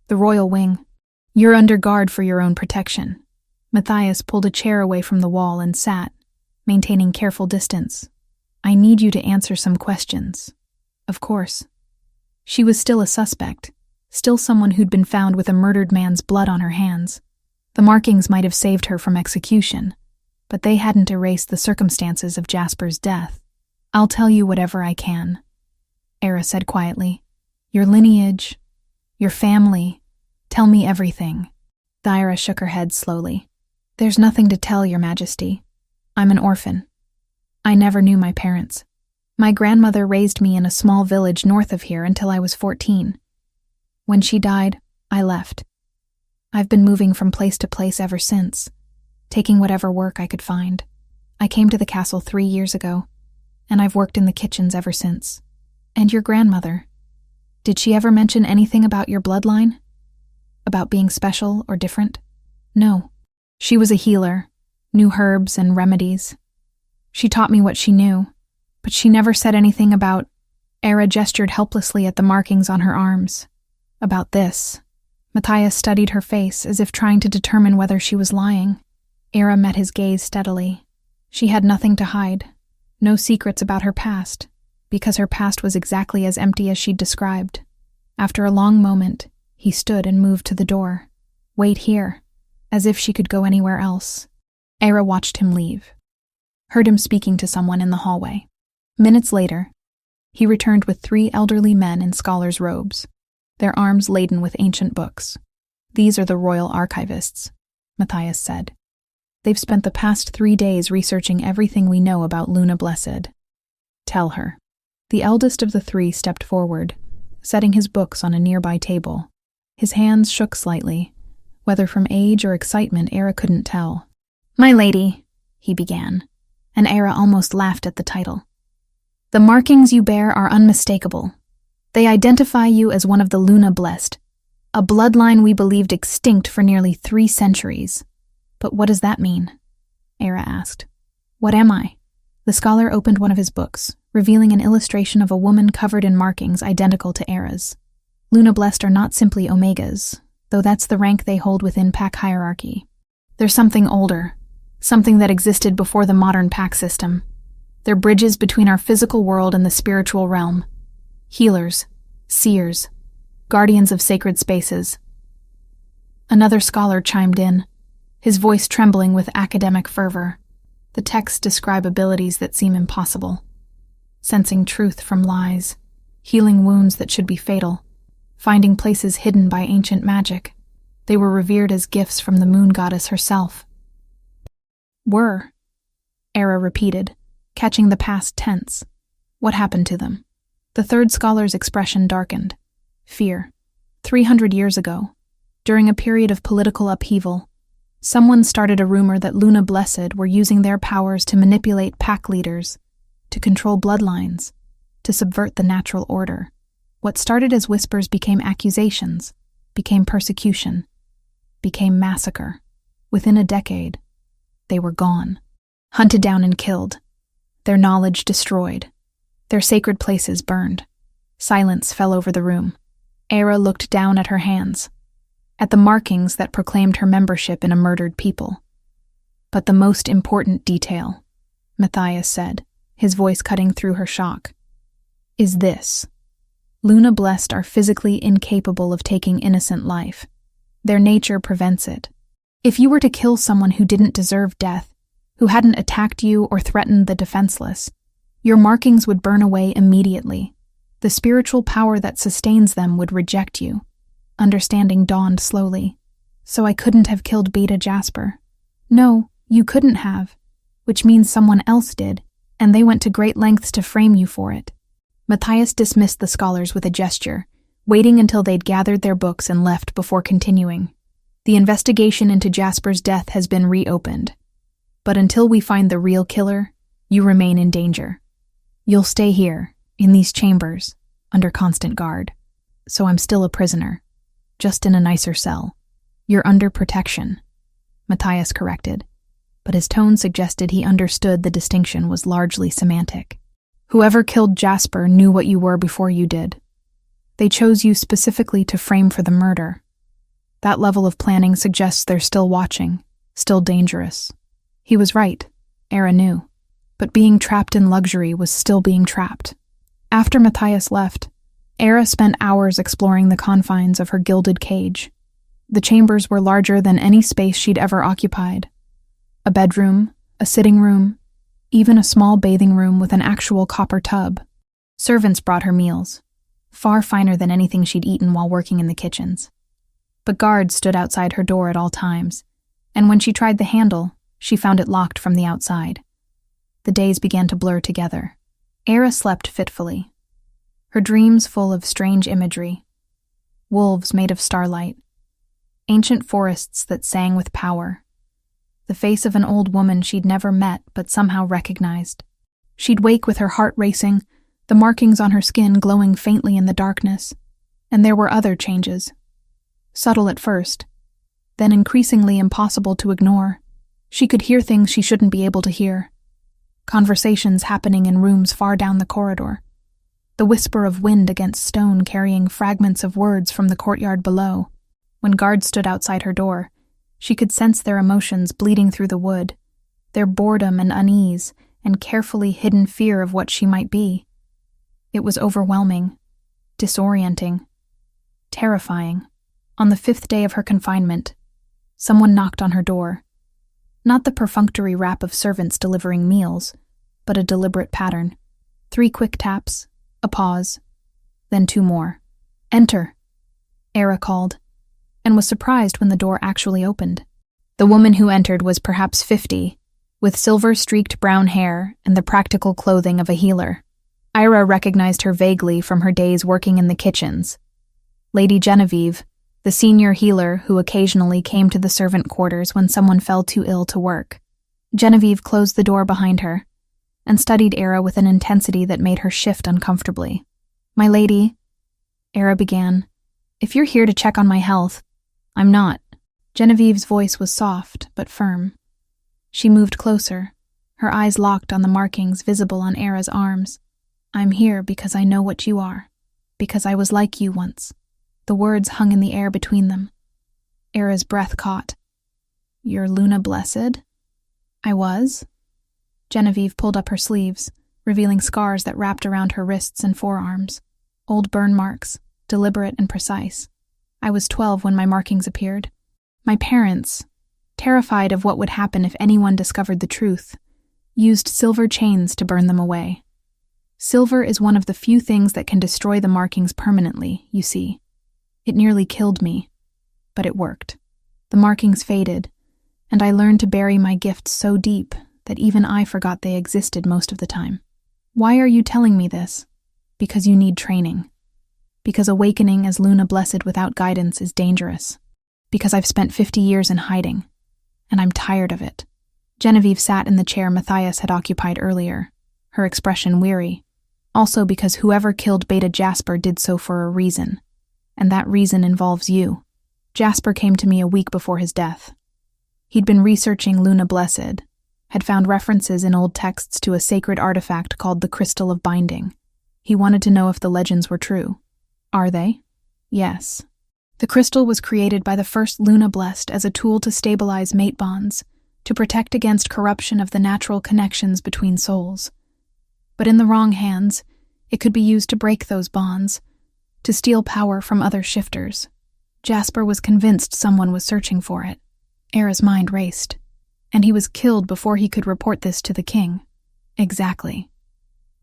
"The royal wing." "You're under guard for your own protection." Matthias pulled a chair away from the wall and sat, maintaining careful distance. "I need you to answer some questions." Of course. She was still a suspect, still someone who'd been found with a murdered man's blood on her hands. The markings might have saved her from execution, but they hadn't erased the circumstances of Jasper's death. "I'll tell you whatever I can," Era said quietly. "Your lineage, your family, tell me everything." Thyra shook her head slowly. "There's nothing to tell, Your Majesty. I'm an orphan. I never knew my parents. My grandmother raised me in a small village north of here until I was 14. When she died, I left. I've been moving from place to place ever since, taking whatever work I could find. I came to the castle 3 years ago, and I've worked in the kitchens ever since. And your grandmother, did she ever mention anything about your bloodline? About being special or different? No. She was a healer, knew herbs and remedies. She taught me what she knew, but she never said anything about— Era gestured helplessly at the markings on her arms. About this. Matthias studied her face as if trying to determine whether she was lying. Era met his gaze steadily. She had nothing to hide, no secrets about her past, because her past was exactly as empty as she'd described. After a long moment, he stood and moved to the door. Wait here, as if she could go anywhere else. Era watched him leave, heard him speaking to someone in the hallway. Minutes later, he returned with 3 elderly men in scholars' robes, their arms laden with ancient books. These are the royal archivists, Matthias said. They've spent the past 3 days researching everything we know about Luna Blessed. Tell her. The eldest of the 3 stepped forward, setting his books on a nearby table. His hands shook slightly. Whether from age or excitement, Era couldn't tell. My lady, he began, and Era almost laughed at the title. The markings you bear are unmistakable. They identify you as one of the Luna Blessed, a bloodline we believed extinct for nearly 3 centuries. But what does that mean? Era asked. What am I? The scholar opened one of his books, revealing an illustration of a woman covered in markings identical to Era's. Luna Blessed are not simply Omegas, though that's the rank they hold within pack hierarchy. They're something older, something that existed before the modern pack system. They're bridges between our physical world and the spiritual realm. Healers, seers, guardians of sacred spaces. Another scholar chimed in, his voice trembling with academic fervor. The texts describe abilities that seem impossible. Sensing truth from lies, healing wounds that should be fatal, finding places hidden by ancient magic. They were revered as gifts from the moon goddess herself. Were, Era repeated, catching the past tense. What happened to them? The 3rd scholar's expression darkened. Fear. 300 years ago, during a period of political upheaval, someone started a rumor that Luna Blessed were using their powers to manipulate pack leaders, to control bloodlines, to subvert the natural order. What started as whispers became accusations, became persecution, became massacre. Within a decade, they were gone, hunted down and killed, their knowledge destroyed, their sacred places burned. Silence fell over the room. Era looked down at her hands, at the markings that proclaimed her membership in a murdered people. But the most important detail, Matthias said, his voice cutting through her shock, is this. Luna Blessed are physically incapable of taking innocent life. Their nature prevents it. If you were to kill someone who didn't deserve death, who hadn't attacked you or threatened the defenseless, your markings would burn away immediately. The spiritual power that sustains them would reject you. Understanding dawned slowly. So I couldn't have killed Beta Jasper. No, you couldn't have, which means someone else did, and they went to great lengths to frame you for it. Matthias dismissed the scholars with a gesture, waiting until they'd gathered their books and left before continuing. The investigation into Jasper's death has been reopened. But until we find the real killer, you remain in danger. You'll stay here, in these chambers, under constant guard. So I'm still a prisoner, just in a nicer cell. You're under protection, Matthias corrected, but his tone suggested he understood the distinction was largely semantic. Whoever killed Jasper knew what you were before you did. They chose you specifically to frame for the murder. That level of planning suggests they're still watching, still dangerous. He was right, Era knew, but being trapped in luxury was still being trapped. After Matthias left, Era spent hours exploring the confines of her gilded cage. The chambers were larger than any space she'd ever occupied. A bedroom, a sitting room, even a small bathing room with an actual copper tub. Servants brought her meals, far finer than anything she'd eaten while working in the kitchens. But guards stood outside her door at all times, and when she tried the handle, she found it locked from the outside. The days began to blur together. Era slept fitfully, her dreams full of strange imagery. Wolves made of starlight, ancient forests that sang with power, the face of an old woman she'd never met but somehow recognized. She'd wake with her heart racing, the markings on her skin glowing faintly in the darkness. And there were other changes. Subtle at first, then increasingly impossible to ignore. She could hear things she shouldn't be able to hear. Conversations happening in rooms far down the corridor. The whisper of wind against stone carrying fragments of words from the courtyard below. When guards stood outside her door, she could sense their emotions bleeding through the wood, their boredom and unease, and carefully hidden fear of what she might be. It was overwhelming, disorienting, terrifying. On the 5th day of her confinement, someone knocked on her door. Not the perfunctory rap of servants delivering meals, but a deliberate pattern. 3 quick taps, a pause, then 2 more. "Enter," Era called, and was surprised when the door actually opened. The woman who entered was perhaps 50, with silver-streaked brown hair and the practical clothing of a healer. Ira recognized her vaguely from her days working in the kitchens. Lady Genevieve, the senior healer who occasionally came to the servant quarters when someone fell too ill to work. Genevieve closed the door behind her and studied Era with an intensity that made her shift uncomfortably. "My lady," Era began, "if you're here to check on my health—" "I'm not." Genevieve's voice was soft but firm. She moved closer, her eyes locked on the markings visible on Era's arms. "I'm here because I know what you are, because I was like you once." The words hung in the air between them. Era's breath caught. "You're Luna Blessed?" "I was." Genevieve pulled up her sleeves, revealing scars that wrapped around her wrists and forearms. Old burn marks, deliberate and precise. "I was 12 when my markings appeared. My parents, terrified of what would happen if anyone discovered the truth, used silver chains to burn them away. Silver is one of the few things that can destroy the markings permanently, you see. It nearly killed me, but it worked. The markings faded, and I learned to bury my gifts so deep that even I forgot they existed most of the time. Why are you telling me this? Because you need training. Because awakening as Luna Blessed without guidance is dangerous. Because I've spent 50 years in hiding, and I'm tired of it." Genevieve sat in the chair Matthias had occupied earlier, her expression weary. "Also because whoever killed Beta Jasper did so for a reason, and that reason involves you. Jasper came to me a week before his death. He'd been researching Luna Blessed, had found references in old texts to a sacred artifact called the Crystal of Binding. He wanted to know if the legends were true. Are they? Yes. The crystal was created by the first Luna Blessed as a tool to stabilize mate bonds, to protect against corruption of the natural connections between souls. But in the wrong hands, it could be used to break those bonds, to steal power from other shifters. Jasper was convinced someone was searching for it. Era's mind raced, and he was killed before he could report this to the king. Exactly.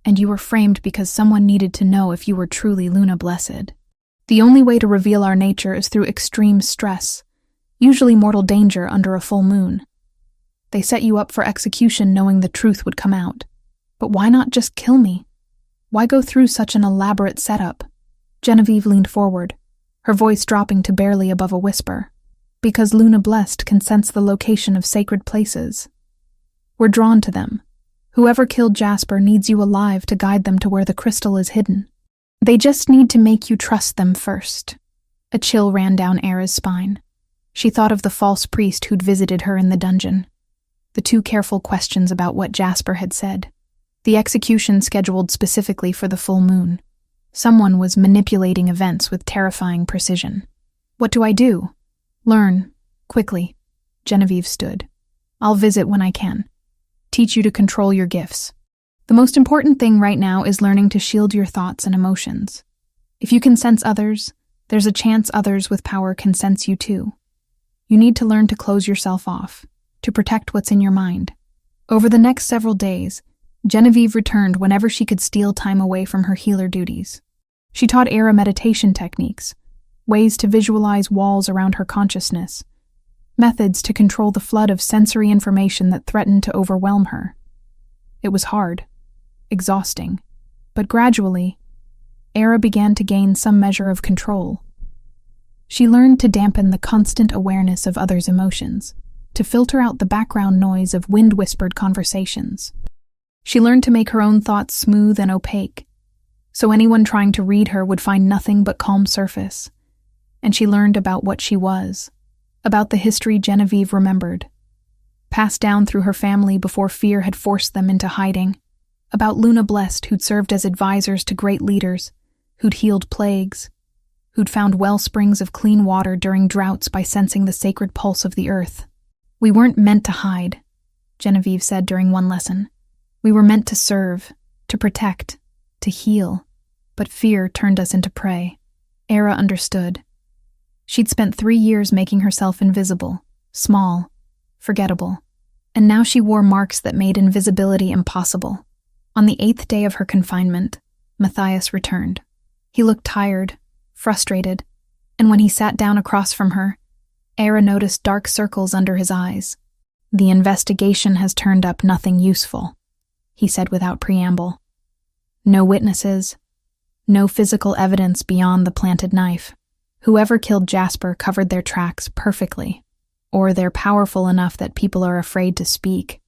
And you were framed because someone needed to know if you were truly Luna Blessed. The only way to reveal our nature is through extreme stress, usually mortal danger under a full moon. They set you up for execution knowing the truth would come out. But why not just kill me? Why go through such an elaborate setup? Genevieve leaned forward, her voice dropping to barely above a whisper. Because Luna Blessed can sense the location of sacred places. We're drawn to them. Whoever killed Jasper needs you alive to guide them to where the crystal is hidden. They just need to make you trust them first. A chill ran down Era's spine. She thought of the false priest who'd visited her in the dungeon. The 2 careful questions about what Jasper had said. The execution scheduled specifically for the full moon. Someone was manipulating events with terrifying precision. What do I do? Learn, quickly. Genevieve stood. I'll visit when I can. Teach you to control your gifts. The most important thing right now is learning to shield your thoughts and emotions. If you can sense others, there's a chance others with power can sense you too. You need to learn to close yourself off, to protect what's in your mind. Over the next several days, Genevieve returned whenever she could steal time away from her healer duties. She taught Era meditation techniques, ways to visualize walls around her consciousness, methods to control the flood of sensory information that threatened to overwhelm her. It was hard, exhausting, but gradually, Era began to gain some measure of control. She learned to dampen the constant awareness of others' emotions, to filter out the background noise of wind-whispered conversations. She learned to make her own thoughts smooth and opaque, so anyone trying to read her would find nothing but calm surface. And she learned about what she was, about the history Genevieve remembered, passed down through her family before fear had forced them into hiding, about Luna Blessed, who'd served as advisors to great leaders, who'd healed plagues, who'd found well springs of clean water during droughts by sensing the sacred pulse of the earth. "We weren't meant to hide," Genevieve said during one lesson. "We were meant to serve, to protect, to heal, but fear turned us into prey." Era understood. She'd spent 3 years making herself invisible, small, forgettable, and now she wore marks that made invisibility impossible. On the 8th day of her confinement, Matthias returned. He looked tired, frustrated, and when he sat down across from her, Era noticed dark circles under his eyes. "The investigation has turned up nothing useful," he said without preamble. "No witnesses, no physical evidence beyond the planted knife. Whoever killed Jasper covered their tracks perfectly, or they're powerful enough that people are afraid to speak,"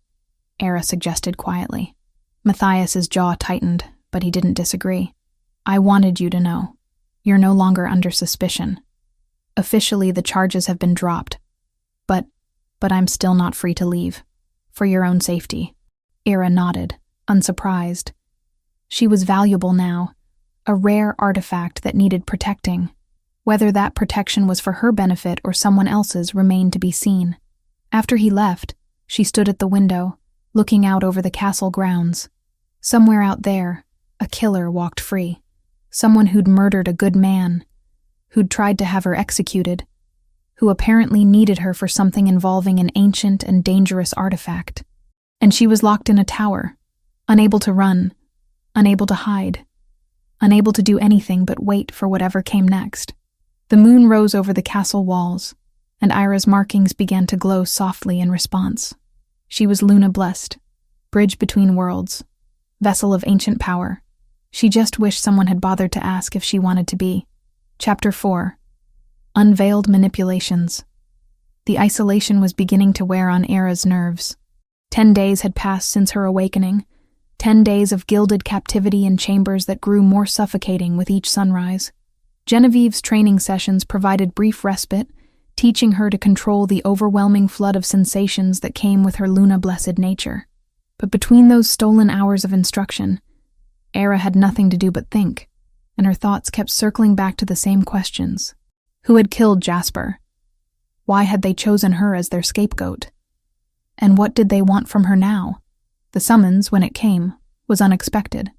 Era suggested quietly. Matthias's jaw tightened, but he didn't disagree. "I wanted you to know. You're no longer under suspicion. Officially, the charges have been dropped, but I'm still not free to leave. For your own safety." Era nodded, unsurprised. She was valuable now, a rare artifact that needed protecting. Whether that protection was for her benefit or someone else's remained to be seen. After he left, she stood at the window, looking out over the castle grounds. Somewhere out there, a killer walked free. Someone who'd murdered a good man, who'd tried to have her executed, who apparently needed her for something involving an ancient and dangerous artifact. And she was locked in a tower, unable to run, unable to hide, unable to do anything but wait for whatever came next. The moon rose over the castle walls, and Ira's markings began to glow softly in response. She was Luna Blessed, bridge between worlds, vessel of ancient power. She just wished someone had bothered to ask if she wanted to be. Chapter 4. Unveiled Manipulations. The isolation was beginning to wear on Era's nerves. 10 days had passed since her awakening, 10 days of gilded captivity in chambers that grew more suffocating with each sunrise. Genevieve's training sessions provided brief respite, teaching her to control the overwhelming flood of sensations that came with her Luna-blessed nature. But between those stolen hours of instruction, Era had nothing to do but think, and her thoughts kept circling back to the same questions. Who had killed Jasper? Why had they chosen her as their scapegoat? And what did they want from her now? The summons, when it came, was unexpected.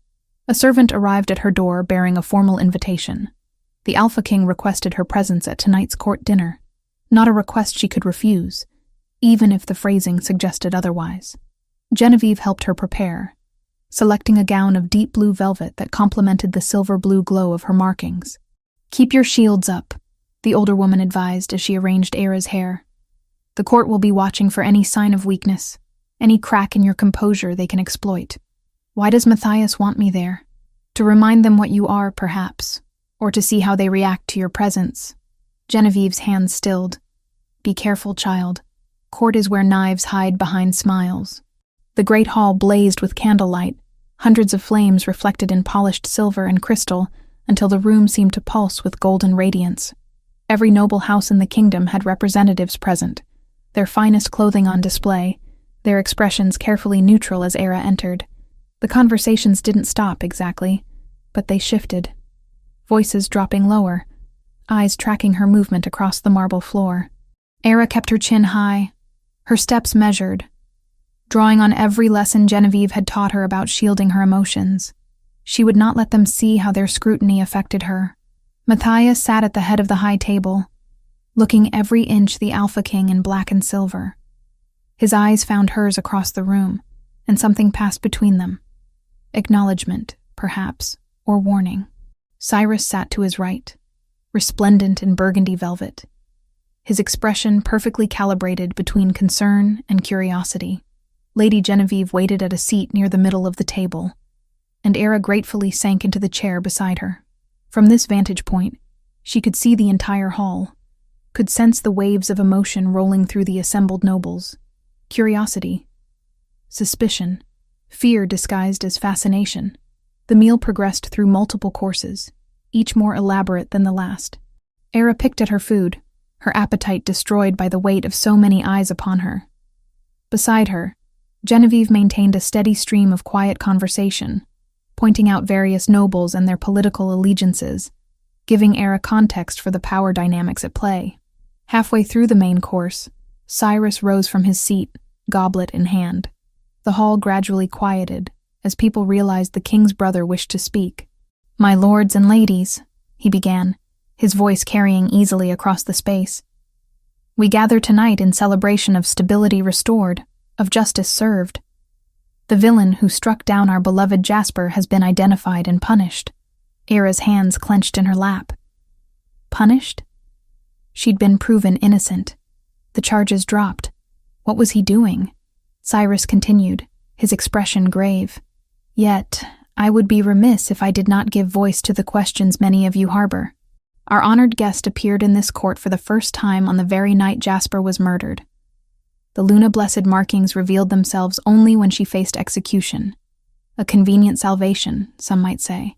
A servant arrived at her door bearing a formal invitation. The Alpha King requested her presence at tonight's court dinner, not a request she could refuse, even if the phrasing suggested otherwise. Genevieve helped her prepare, selecting a gown of deep blue velvet that complemented the silver-blue glow of her markings. "Keep your shields up," the older woman advised as she arranged Era's hair. "The court will be watching for any sign of weakness, any crack in your composure they can exploit." "Why does Matthias want me there?" "To remind them what you are, perhaps, or to see how they react to your presence." Genevieve's hands stilled. "Be careful, child. Court is where knives hide behind smiles." The great hall blazed with candlelight, hundreds of flames reflected in polished silver and crystal until the room seemed to pulse with golden radiance. Every noble house in the kingdom had representatives present, their finest clothing on display, their expressions carefully neutral as Era entered. The conversations didn't stop exactly, but they shifted, voices dropping lower, eyes tracking her movement across the marble floor. Era kept her chin high, her steps measured, drawing on every lesson Genevieve had taught her about shielding her emotions. She would not let them see how their scrutiny affected her. Matthias sat at the head of the high table, looking every inch the Alpha King in black and silver. His eyes found hers across the room, and something passed between them. Acknowledgement, perhaps, or warning. Cyrus sat to his right, resplendent in burgundy velvet, his expression perfectly calibrated between concern and curiosity. Lady Genevieve waited at a seat near the middle of the table, and Era gratefully sank into the chair beside her. From this vantage point, she could see the entire hall, could sense the waves of emotion rolling through the assembled nobles. Curiosity, suspicion, fear disguised as fascination. The meal progressed through multiple courses, each more elaborate than the last. Era picked at her food, her appetite destroyed by the weight of so many eyes upon her. Beside her, Genevieve maintained a steady stream of quiet conversation, pointing out various nobles and their political allegiances, giving Era context for the power dynamics at play. Halfway through the main course, Cyrus rose from his seat, goblet in hand. The hall gradually quieted as people realized the king's brother wished to speak. "My lords and ladies," he began, his voice carrying easily across the space. "We gather tonight in celebration of stability restored, of justice served. The villain who struck down our beloved Jasper has been identified and punished." Era's hands clenched in her lap. Punished? She'd been proven innocent. The charges dropped. What was he doing? Cyrus continued, his expression grave. "Yet, I would be remiss if I did not give voice to the questions many of you harbor. Our honored guest appeared in this court for the first time on the very night Jasper was murdered. The Luna-blessed markings revealed themselves only when she faced execution. A convenient salvation, some might say.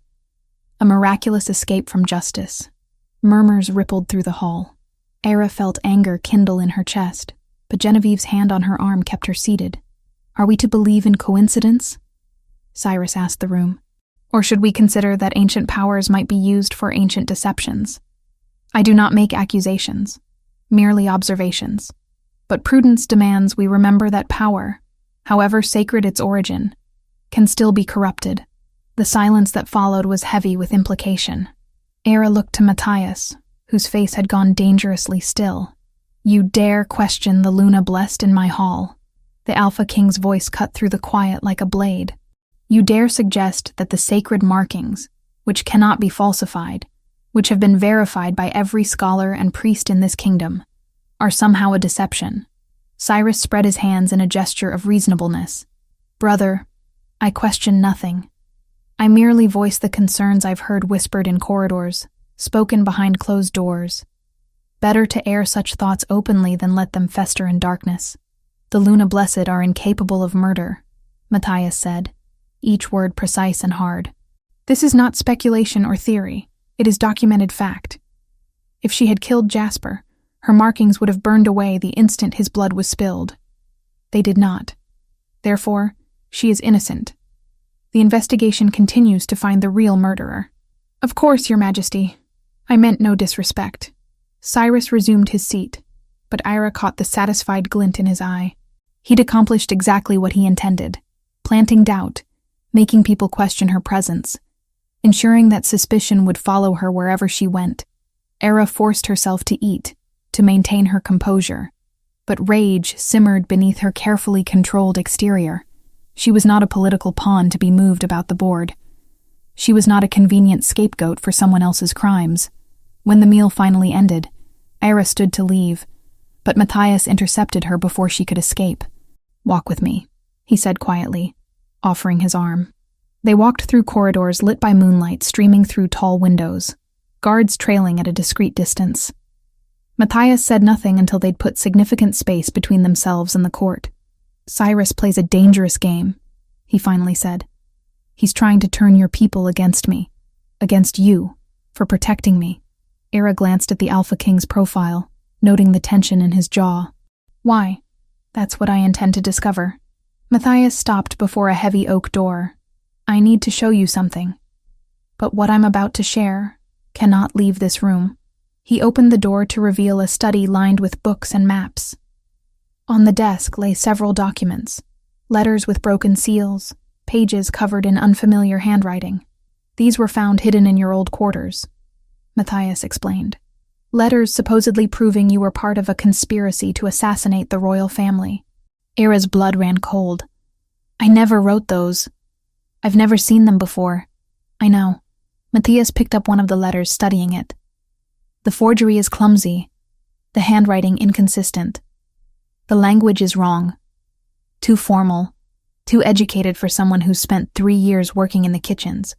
A miraculous escape from justice." Murmurs rippled through the hall. Era felt anger kindle in her chest, but Genevieve's hand on her arm kept her seated. "Are we to believe in coincidence?" Cyrus asked the room. "Or should we consider that ancient powers might be used for ancient deceptions? I do not make accusations, merely observations. But prudence demands we remember that power, however sacred its origin, can still be corrupted." The silence that followed was heavy with implication. Era looked to Matthias, whose face had gone dangerously still. "You dare question the Luna blessed in my hall?" The Alpha King's voice cut through the quiet like a blade. "You dare suggest that the sacred markings, which cannot be falsified, which have been verified by every scholar and priest in this kingdom, are somehow a deception?" Cyrus spread his hands in a gesture of reasonableness. "Brother, I question nothing. I merely voice the concerns I've heard whispered in corridors, spoken behind closed doors. Better to air such thoughts openly than let them fester in darkness. The Luna Blessed are incapable of murder," Matthias said, each word precise and hard. "This is not speculation or theory. It is documented fact. If she had killed Jasper, her markings would have burned away the instant his blood was spilled. They did not. Therefore, she is innocent. The investigation continues to find the real murderer." "Of course, Your Majesty. I meant no disrespect." Cyrus resumed his seat, but Ira caught the satisfied glint in his eye. He'd accomplished exactly what he intended, planting doubt, making people question her presence, ensuring that suspicion would follow her wherever she went. Era forced herself to eat, to maintain her composure, but rage simmered beneath her carefully controlled exterior. She was not a political pawn to be moved about the board. She was not a convenient scapegoat for someone else's crimes. When the meal finally ended, Ira stood to leave, but Matthias intercepted her before she could escape. "Walk with me," he said quietly, offering his arm. They walked through corridors lit by moonlight streaming through tall windows, guards trailing at a discreet distance. Matthias said nothing until they'd put significant space between themselves and the court. "Cyrus plays a dangerous game," he finally said. "He's trying to turn your people against me, against you, for protecting me." Era glanced at the Alpha King's profile, noting the tension in his jaw. "Why?" "That's what I intend to discover." Matthias stopped before a heavy oak door. "I need to show you something. But what I'm about to share cannot leave this room." He opened the door to reveal a study lined with books and maps. On the desk lay several documents, letters with broken seals, pages covered in unfamiliar handwriting. "These were found hidden in your old quarters," Matthias explained. "Letters supposedly proving you were part of a conspiracy to assassinate the royal family." Era's blood ran cold. "I never wrote those. I've never seen them before." "I know." Matthias picked up one of the letters, studying it. "The forgery is clumsy, the handwriting inconsistent. The language is wrong. too formal, too educated for someone who spent 3 years working in the kitchens.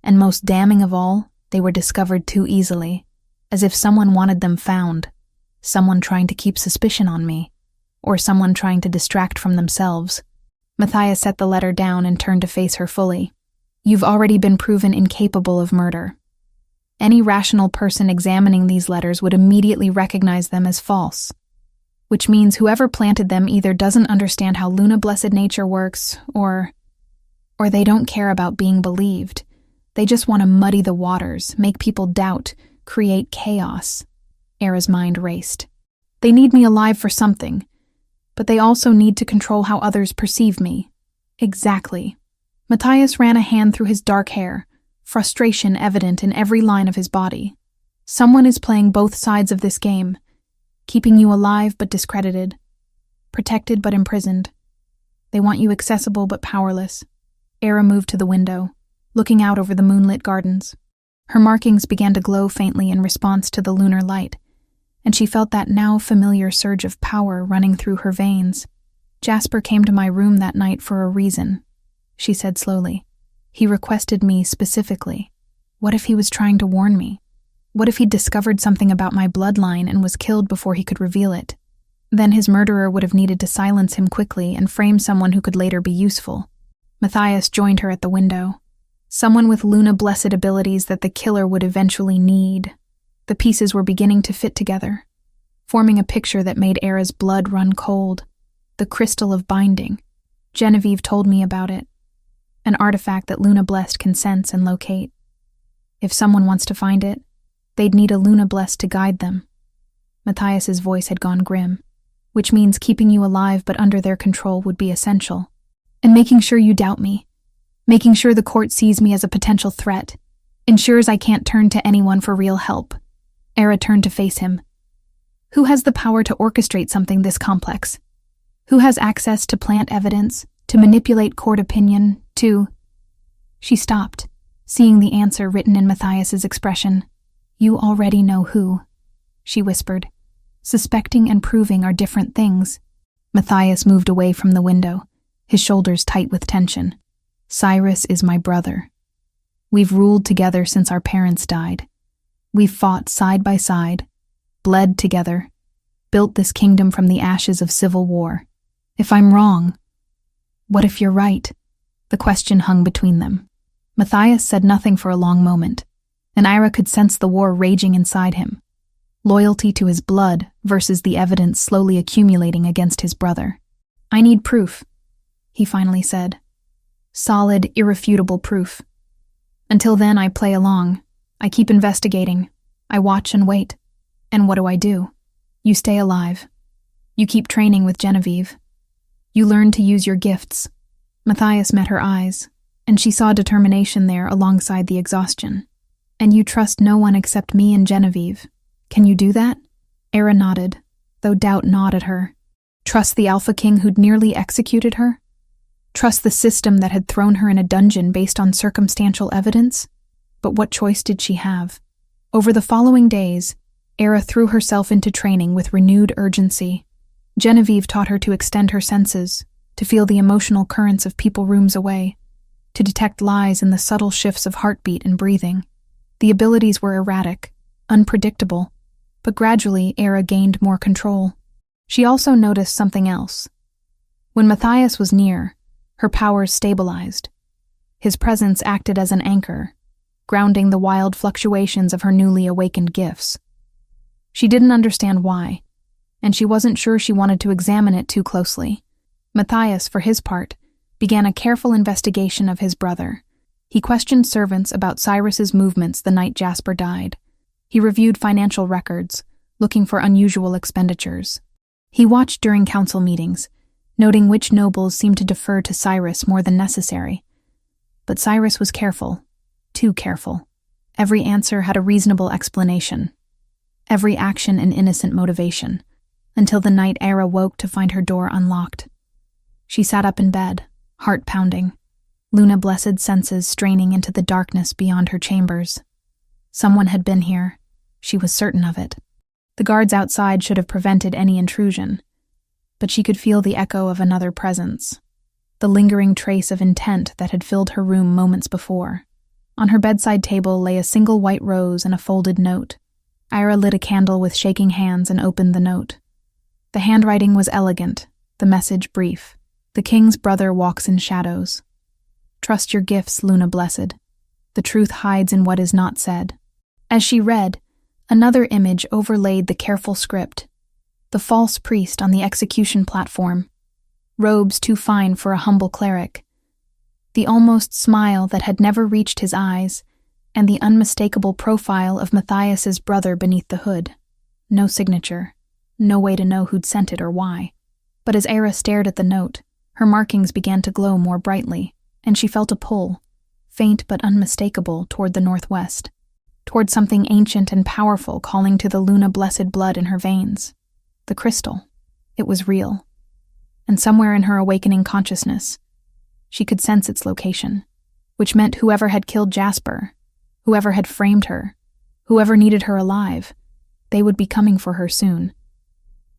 And most damning of all, they were discovered too easily, as if someone wanted them found, someone trying to keep suspicion on me, or someone trying to distract from themselves. Matthias set the letter down and turned to face her fully. You've already been proven incapable of murder. Any rational person examining these letters would immediately recognize them as false, which means whoever planted them either doesn't understand how Luna Blessed Nature works, or they don't care about being believed. They just want to muddy the waters, make people doubt, create chaos. Era's mind raced. They need me alive for something, but they also need to control how others perceive me. Exactly. Matthias ran a hand through his dark hair, frustration evident in every line of his body. Someone is playing both sides of this game, keeping you alive but discredited, protected but imprisoned. They want you accessible but powerless. Era moved to the window, looking out over the moonlit gardens. Her markings began to glow faintly in response to the lunar light, and she felt that now familiar surge of power running through her veins. Jasper came to my room that night for a reason, she said slowly. He requested me specifically. What if he was trying to warn me? What if he'd discovered something about my bloodline and was killed before he could reveal it? Then his murderer would have needed to silence him quickly and frame someone who could later be useful. Matthias joined her at the window. Someone with Luna Blessed abilities that the killer would eventually need. The pieces were beginning to fit together, forming a picture that made Era's blood run cold. The crystal of binding. Genevieve told me about it. An artifact that Luna Blessed can sense and locate. If someone wants to find it, they'd need a Luna Blessed to guide them. Matthias's voice had gone grim, which means keeping you alive but under their control would be essential. And making sure you doubt me. Making sure the court sees me as a potential threat. Ensures I can't turn to anyone for real help. Era turned to face him. Who has the power to orchestrate something this complex? Who has access to plant evidence, to manipulate court opinion, to... She stopped, seeing the answer written in Matthias's expression. You already know who, she whispered. Suspecting and proving are different things. Matthias moved away from the window, his shoulders tight with tension. Cyrus is my brother. We've ruled together since our parents died. We've fought side by side, bled together, built this kingdom from the ashes of civil war. If I'm wrong, what if you're right? The question hung between them. Matthias said nothing for a long moment, and Ira could sense the war raging inside him. Loyalty to his blood versus the evidence slowly accumulating against his brother. I need proof, he finally said. Solid, irrefutable proof. Until then, I play along. I keep investigating. I watch and wait. And what do? You stay alive. You keep training with Genevieve. You learn to use your gifts. Matthias met her eyes, and she saw determination there alongside the exhaustion. And you trust no one except me and Genevieve. Can you do that? Era nodded, though doubt gnawed at her. Trust the Alpha King who'd nearly executed her? Trust the system that had thrown her in a dungeon based on circumstantial evidence? But what choice did she have? Over the following days, Era threw herself into training with renewed urgency. Genevieve taught her to extend her senses, to feel the emotional currents of people rooms away, to detect lies in the subtle shifts of heartbeat and breathing. The abilities were erratic, unpredictable, but gradually Era gained more control. She also noticed something else. When Matthias was near, her powers stabilized. His presence acted as an anchor, grounding the wild fluctuations of her newly awakened gifts. She didn't understand why, and she wasn't sure she wanted to examine it too closely. Matthias, for his part, began a careful investigation of his brother. He questioned servants about Cyrus's movements the night Jasper died. He reviewed financial records, looking for unusual expenditures. He watched during council meetings, noting which nobles seemed to defer to Cyrus more than necessary. But Cyrus was careful, too careful. Every answer had a reasonable explanation. Every action an innocent motivation, until the night Era woke to find her door unlocked. She sat up in bed, heart pounding, Luna Blessed senses straining into the darkness beyond her chambers. Someone had been here. She was certain of it. The guards outside should have prevented any intrusion. but she could feel the echo of another presence, the lingering trace of intent that had filled her room moments before. On her bedside table lay a single white rose and a folded note. Ira lit a candle with shaking hands and opened the note. The handwriting was elegant, the message brief. The king's brother walks in shadows. Trust your gifts, Luna Blessed. The truth hides in what is not said. As she read, another image overlaid the careful script. The false priest on the execution platform, robes too fine for a humble cleric, the almost smile that had never reached his eyes, and the unmistakable profile of Matthias's brother beneath the hood. No signature, no way to know who'd sent it or why. But as Era stared at the note, her markings began to glow more brightly, and she felt a pull, faint but unmistakable, toward the northwest, toward something ancient and powerful calling to the Luna Blessed blood in her veins. The crystal. It was real. And somewhere in her awakening consciousness, she could sense its location, which meant whoever had killed Jasper, whoever had framed her, whoever needed her alive, they would be coming for her soon.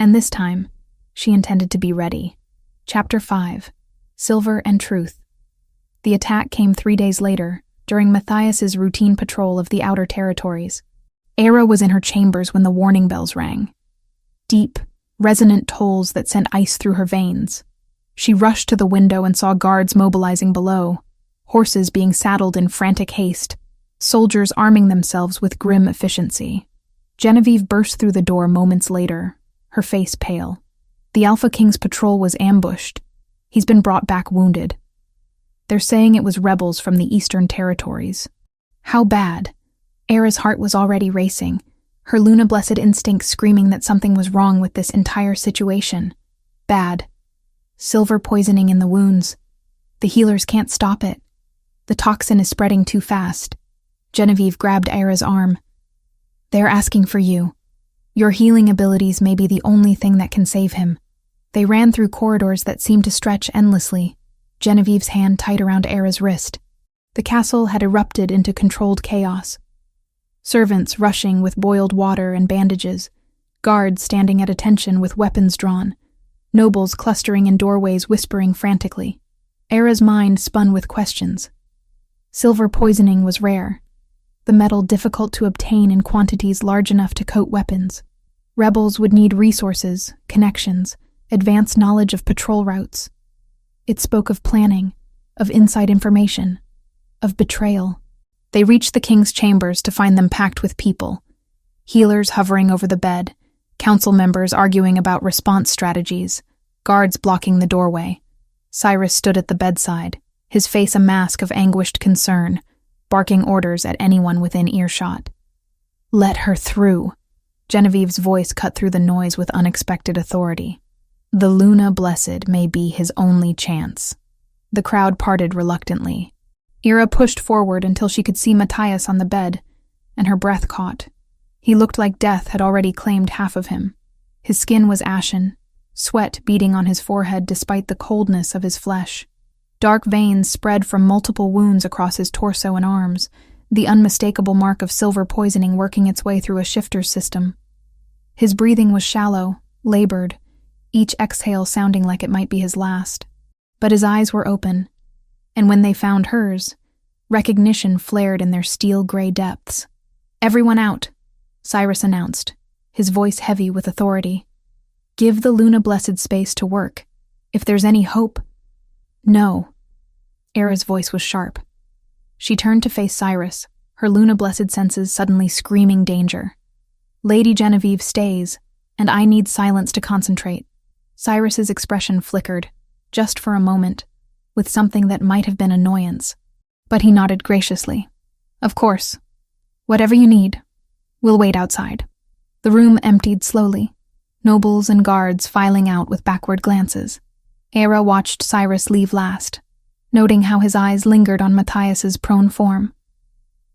And this time, she intended to be ready. Chapter 5. Silver and Truth. The attack came 3 days later, during Matthias's routine patrol of the outer territories. Era was in her chambers when the warning bells rang. Deep, resonant tolls that sent ice through her veins. She rushed to the window and saw guards mobilizing below, horses being saddled in frantic haste, soldiers arming themselves with grim efficiency. Genevieve burst through the door moments later, her face pale. The Alpha King's patrol was ambushed. He's been brought back wounded. They're saying it was rebels from the Eastern Territories. How bad? Era's heart was already racing, her Luna Blessed instincts screaming that something was wrong with this entire situation. Bad. Silver poisoning in the wounds. The healers can't stop it. The toxin is spreading too fast. Genevieve grabbed Era's arm. They're asking for you. Your healing abilities may be the only thing that can save him. They ran through corridors that seemed to stretch endlessly, Genevieve's hand tight around Era's wrist. The castle had erupted into controlled chaos. Servants rushing with boiled water and bandages, guards standing at attention with weapons drawn, nobles clustering in doorways whispering frantically. Era's mind spun with questions. Silver poisoning was rare, the metal difficult to obtain in quantities large enough to coat weapons. Rebels would need resources, connections, advanced knowledge of patrol routes. It spoke of planning, of inside information, of betrayal. They reached the king's chambers to find them packed with people, healers hovering over the bed, council members arguing about response strategies, guards blocking the doorway. Cyrus stood at the bedside, his face a mask of anguished concern, barking orders at anyone within earshot. Let her through. Genevieve's voice cut through the noise with unexpected authority. The Luna Blessed may be his only chance. The crowd parted reluctantly. Era pushed forward until she could see Matthias on the bed, and her breath caught. He looked like death had already claimed half of him. His skin was ashen, sweat beading on his forehead despite the coldness of his flesh. Dark veins spread from multiple wounds across his torso and arms, the unmistakable mark of silver poisoning working its way through a shifter's system. His breathing was shallow, labored, each exhale sounding like it might be his last. But his eyes were open, and when they found hers, recognition flared in their steel-gray depths. Everyone out, Cyrus announced, his voice heavy with authority. Give the Luna Blessed space to work. If there's any hope. No. Era's voice was sharp. She turned to face Cyrus, her Luna Blessed senses suddenly screaming danger. Lady Genevieve stays, and I need silence to concentrate. Cyrus's expression flickered, just for a moment, with something that might have been annoyance. But he nodded graciously. Of course. Whatever you need. We'll wait outside. The room emptied slowly, nobles and guards filing out with backward glances. Era watched Cyrus leave last, noting how his eyes lingered on Matthias's prone form,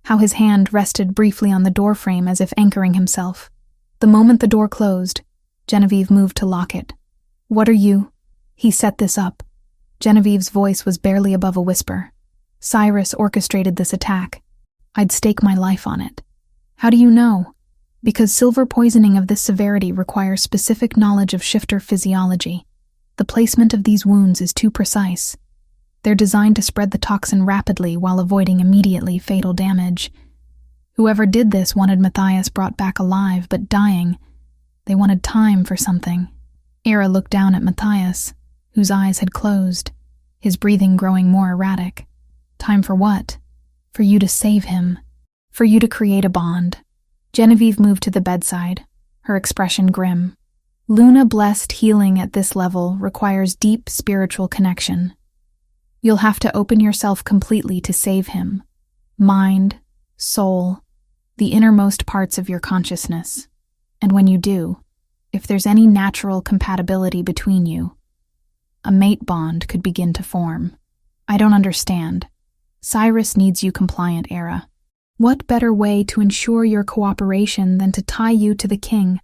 how his hand rested briefly on the doorframe as if anchoring himself. The moment the door closed, Genevieve moved to lock it. What are you? He set this up. Genevieve's voice was barely above a whisper. Cyrus orchestrated this attack. I'd stake my life on it. How do you know? Because silver poisoning of this severity requires specific knowledge of shifter physiology. The placement of these wounds is too precise. They're designed to spread the toxin rapidly while avoiding immediately fatal damage. Whoever did this wanted Matthias brought back alive, but dying. They wanted time for something. Era looked down at Matthias, whose eyes had closed, his breathing growing more erratic. Time for what? For you to save him. For you to create a bond. Genevieve moved to the bedside, her expression grim. Luna-blessed healing at this level requires deep spiritual connection. You'll have to open yourself completely to save him. Mind, soul, the innermost parts of your consciousness. And when you do, if there's any natural compatibility between you, a mate bond could begin to form. I don't understand. Cyrus needs you compliant, Era. What better way to ensure your cooperation than to tie you to the king,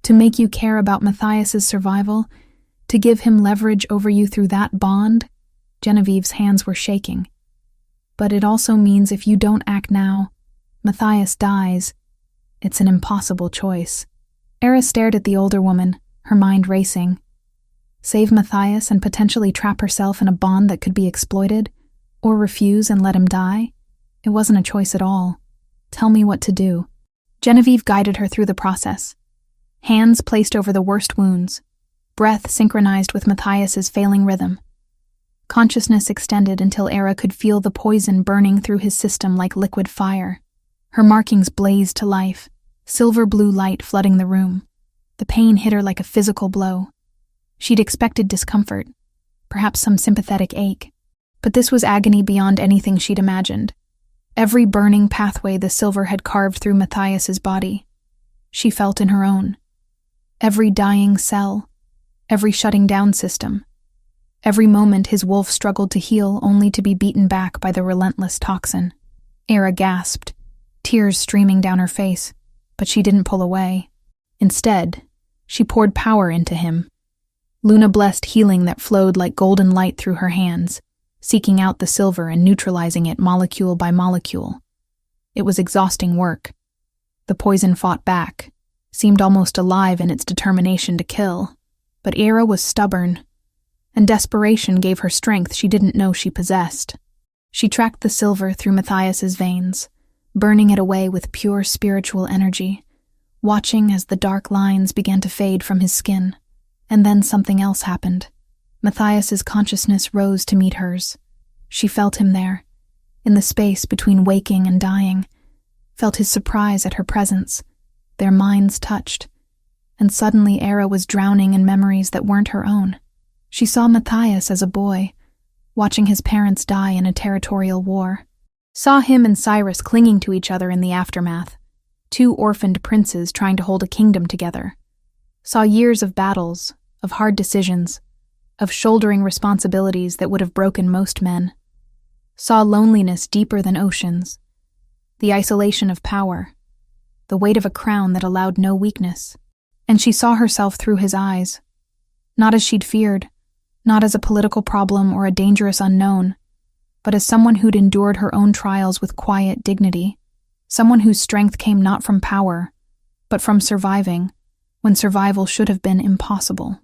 to make you care about Matthias's survival, to give him leverage over you through that bond? Genevieve's hands were shaking. But it also means if you don't act now, Matthias dies. It's an impossible choice. Era stared at the older woman, her mind racing. Save Matthias and potentially trap herself in a bond that could be exploited, or refuse and let him die? It wasn't a choice at all. Tell me what to do. Genevieve guided her through the process. Hands placed over the worst wounds, breath synchronized with Matthias's failing rhythm. Consciousness extended until Era could feel the poison burning through his system like liquid fire. Her markings blazed to life, silver blue light flooding the room. The pain hit her like a physical blow. She'd expected discomfort, perhaps some sympathetic ache, but this was agony beyond anything she'd imagined. Every burning pathway the silver had carved through Matthias's body, she felt in her own. Every dying cell, every shutting down system. Every moment his wolf struggled to heal only to be beaten back by the relentless toxin. Era gasped, tears streaming down her face, but she didn't pull away. Instead, she poured power into him. Luna-blessed healing that flowed like golden light through her hands, seeking out the silver and neutralizing it molecule by molecule. It was exhausting work. The poison fought back, seemed almost alive in its determination to kill, but Era was stubborn, and desperation gave her strength she didn't know she possessed. She tracked the silver through Matthias's veins, burning it away with pure spiritual energy, watching as the dark lines began to fade from his skin. And then something else happened. Matthias's consciousness rose to meet hers. She felt him there, in the space between waking and dying, felt his surprise at her presence. Their minds touched, and suddenly Era was drowning in memories that weren't her own. She saw Matthias as a boy, watching his parents die in a territorial war. Saw him and Cyrus clinging to each other in the aftermath, two orphaned princes trying to hold a kingdom together. Saw years of battles, of hard decisions, of shouldering responsibilities that would have broken most men. Saw loneliness deeper than oceans, the isolation of power, the weight of a crown that allowed no weakness. And she saw herself through his eyes, not as she'd feared, not as a political problem or a dangerous unknown, but as someone who'd endured her own trials with quiet dignity, someone whose strength came not from power, but from surviving, when survival should have been impossible.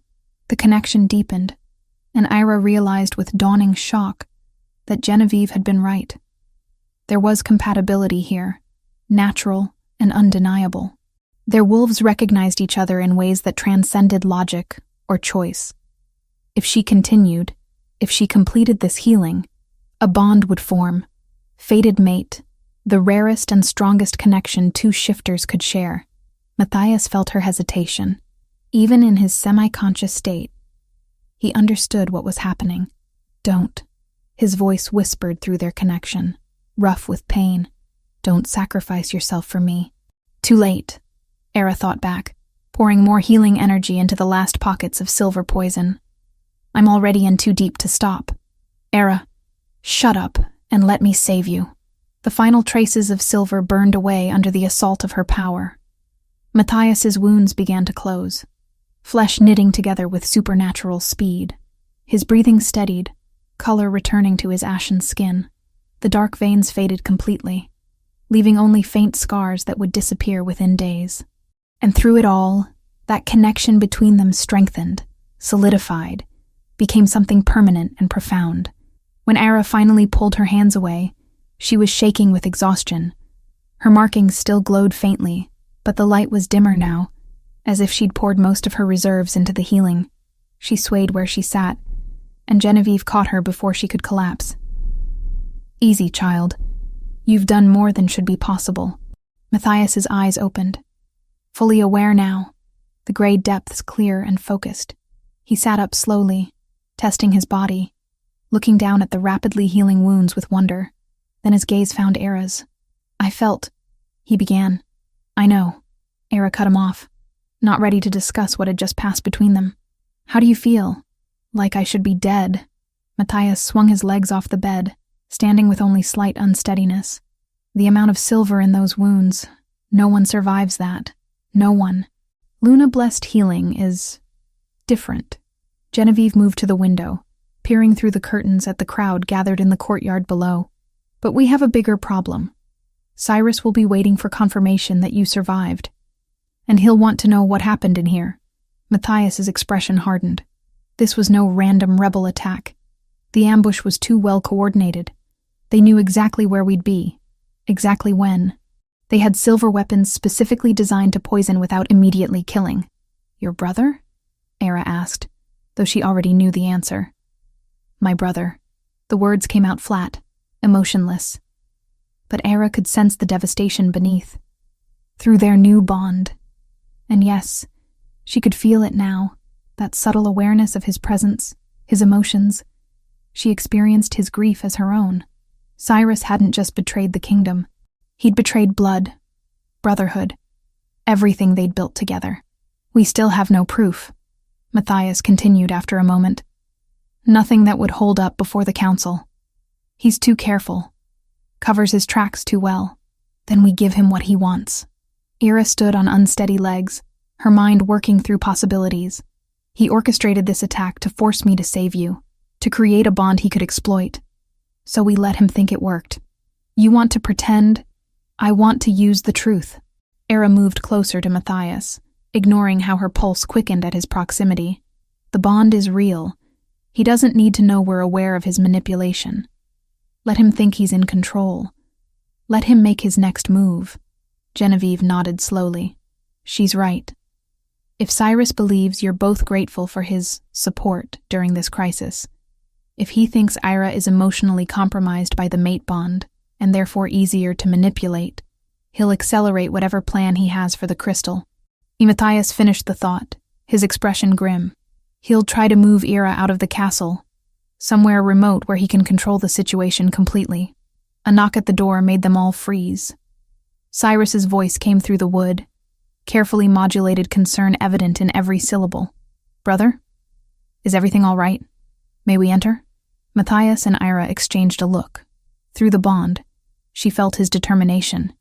The connection deepened, and Ira realized with dawning shock that Genevieve had been right. There was compatibility here, natural and undeniable. Their wolves recognized each other in ways that transcended logic or choice. If she continued, if she completed this healing, a bond would form, fated mate, the rarest and strongest connection two shifters could share. Matthias felt her hesitation, even in his semi-conscious state. He understood what was happening. Don't. His voice whispered through their connection, rough with pain. Don't sacrifice yourself for me. Too late, Era thought back, pouring more healing energy into the last pockets of silver poison. I'm already in too deep to stop. Era, shut up and let me save you. The final traces of silver burned away under the assault of her power. Matthias's wounds began to close, flesh knitting together with supernatural speed. His breathing steadied, color returning to his ashen skin. The dark veins faded completely, leaving only faint scars that would disappear within days. And through it all, that connection between them strengthened, solidified, became something permanent and profound. When Era finally pulled her hands away, she was shaking with exhaustion. Her markings still glowed faintly, but the light was dimmer now, as if she'd poured most of her reserves into the healing. She swayed where she sat, and Genevieve caught her before she could collapse. "Easy, child. You've done more than should be possible." Matthias's eyes opened. Fully aware now, the gray depths clear and focused. He sat up slowly, testing his body, looking down at the rapidly healing wounds with wonder. Then his gaze found Era's. "I felt," he began. "I know." Era cut him off, not ready to discuss what had just passed between them. "How do you feel?" "Like I should be dead." Matthias swung his legs off the bed, standing with only slight unsteadiness. "The amount of silver in those wounds. No one survives that. No one. Luna-blessed healing is different." Genevieve moved to the window, peering through the curtains at the crowd gathered in the courtyard below. "But we have a bigger problem. Cyrus will be waiting for confirmation that you survived. And he'll want to know what happened in here." Matthias's expression hardened. This was no random rebel attack. The ambush was too well coordinated. They knew exactly where we'd be, exactly when. They had silver weapons specifically designed to poison without immediately killing. "Your brother?" Era asked, though she already knew the answer. "My brother." The words came out flat, emotionless. But Era could sense the devastation beneath, through their new bond. And yes, she could feel it now, that subtle awareness of his presence, his emotions. She experienced his grief as her own. Cyrus hadn't just betrayed the kingdom. He'd betrayed blood, brotherhood, everything they'd built together. "We still have no proof," Matthias continued after a moment. "Nothing that would hold up before the council. He's too careful, covers his tracks too well. Then we give him what he wants." Era stood on unsteady legs, her mind working through possibilities. "He orchestrated this attack to force me to save you, to create a bond he could exploit. So we let him think it worked. You want to pretend? I want to use the truth." Era moved closer to Matthias, ignoring how her pulse quickened at his proximity. "The bond is real. He doesn't need to know we're aware of his manipulation. Let him think he's in control. Let him make his next move." Genevieve nodded slowly. "She's right. If Cyrus believes you're both grateful for his support during this crisis, if he thinks Ira is emotionally compromised by the mate bond, and therefore easier to manipulate, he'll accelerate whatever plan he has for the crystal." Matthias finished the thought, his expression grim. "He'll try to move Ira out of the castle, somewhere remote where he can control the situation completely." A knock at the door made them all freeze. Cyrus's voice came through the wood, carefully modulated concern evident in every syllable. "Brother? Is everything all right? May we enter?" Matthias and Ira exchanged a look. Through the bond, she felt his determination,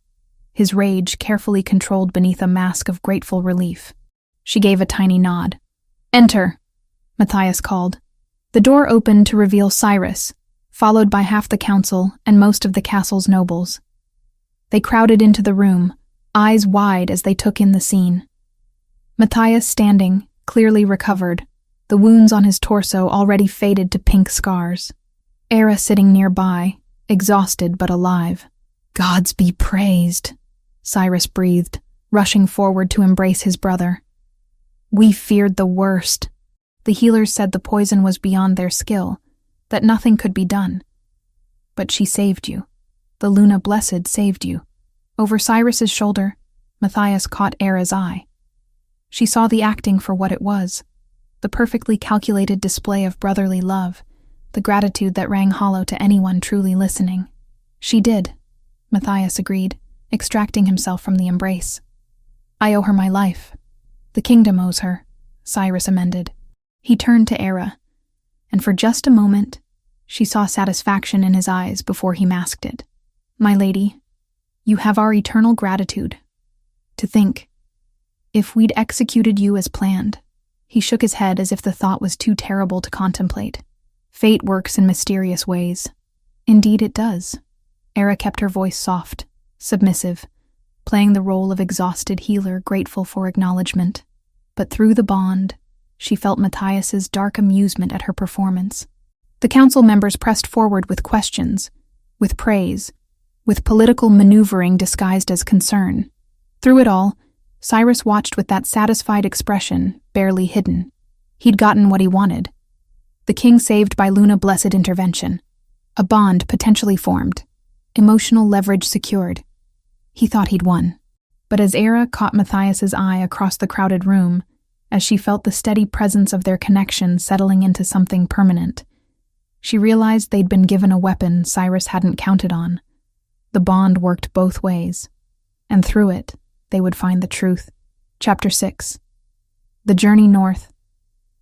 his rage carefully controlled beneath a mask of grateful relief. She gave a tiny nod. "Enter," Matthias called. The door opened to reveal Cyrus, followed by half the council and most of the castle's nobles. They crowded into the room, eyes wide as they took in the scene. Matthias standing, clearly recovered, the wounds on his torso already faded to pink scars. Era sitting nearby, exhausted but alive. "Gods be praised," Cyrus breathed, rushing forward to embrace his brother. "We feared the worst. The healers said the poison was beyond their skill, that nothing could be done. But she saved you. The Luna Blessed saved you." Over Cyrus's shoulder, Matthias caught Era's eye. She saw the acting for what it was, the perfectly calculated display of brotherly love, the gratitude that rang hollow to anyone truly listening. "She did," Matthias agreed, extracting himself from the embrace. "I owe her my life. The kingdom owes her," Cyrus amended. He turned to Era, and for just a moment, she saw satisfaction in his eyes before he masked it. "My lady, you have our eternal gratitude. To think, if we'd executed you as planned." He shook his head as if the thought was too terrible to contemplate. "Fate works in mysterious ways." "Indeed it does." Era kept her voice soft, submissive, playing the role of exhausted healer grateful for acknowledgement. "But through the bond, She felt Matthias's dark amusement at her performance. The council members pressed forward with questions, with praise, with political maneuvering disguised as concern. Through it all, Cyrus watched with that satisfied expression, barely hidden. He'd gotten what he wanted. The king saved by Luna blessed intervention. A bond potentially formed. Emotional leverage secured. He thought he'd won. But as Era caught Matthias's eye across the crowded room, as she felt the steady presence of their connection settling into something permanent, she realized they'd been given a weapon Cyrus hadn't counted on. The bond worked both ways, and through it, they would find the truth. Chapter 6. The Journey North.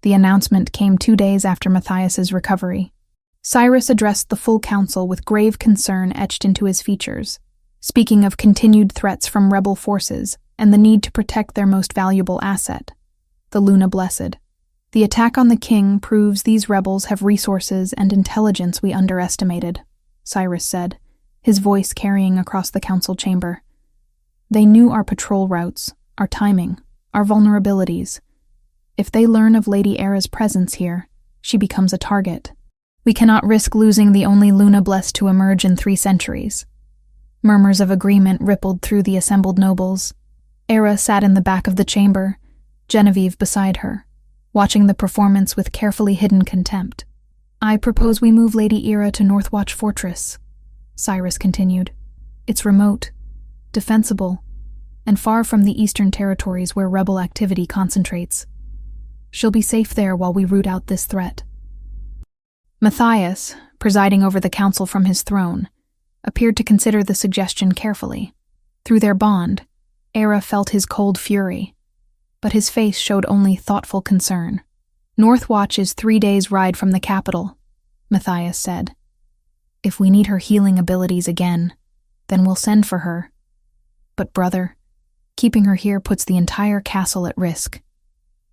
The announcement came 2 days after Matthias's recovery. Cyrus addressed the full council with grave concern etched into his features, speaking of continued threats from rebel forces and the need to protect their most valuable asset, the Luna Blessed. The attack on the king proves these rebels have resources and intelligence we underestimated, Cyrus said, his voice carrying across the council chamber. They knew our patrol routes, our timing, our vulnerabilities. If they learn of Lady Era's presence here, she becomes a target. We cannot risk losing the only Luna blessed to emerge in 3 centuries. Murmurs of agreement rippled through the assembled nobles. Era sat in the back of the chamber, Genevieve beside her, watching the performance with carefully hidden contempt. I propose we move Lady Era to Northwatch Fortress, Cyrus continued. It's remote, defensible, and far from the eastern territories where rebel activity concentrates. She'll be safe there while we root out this threat. Matthias, presiding over the council from his throne, appeared to consider the suggestion carefully. Through their bond, Era felt his cold fury, but his face showed only thoughtful concern. Northwatch is 3 days' ride from the capital, Matthias said. If we need her healing abilities again, then we'll send for her. But brother, keeping her here puts the entire castle at risk.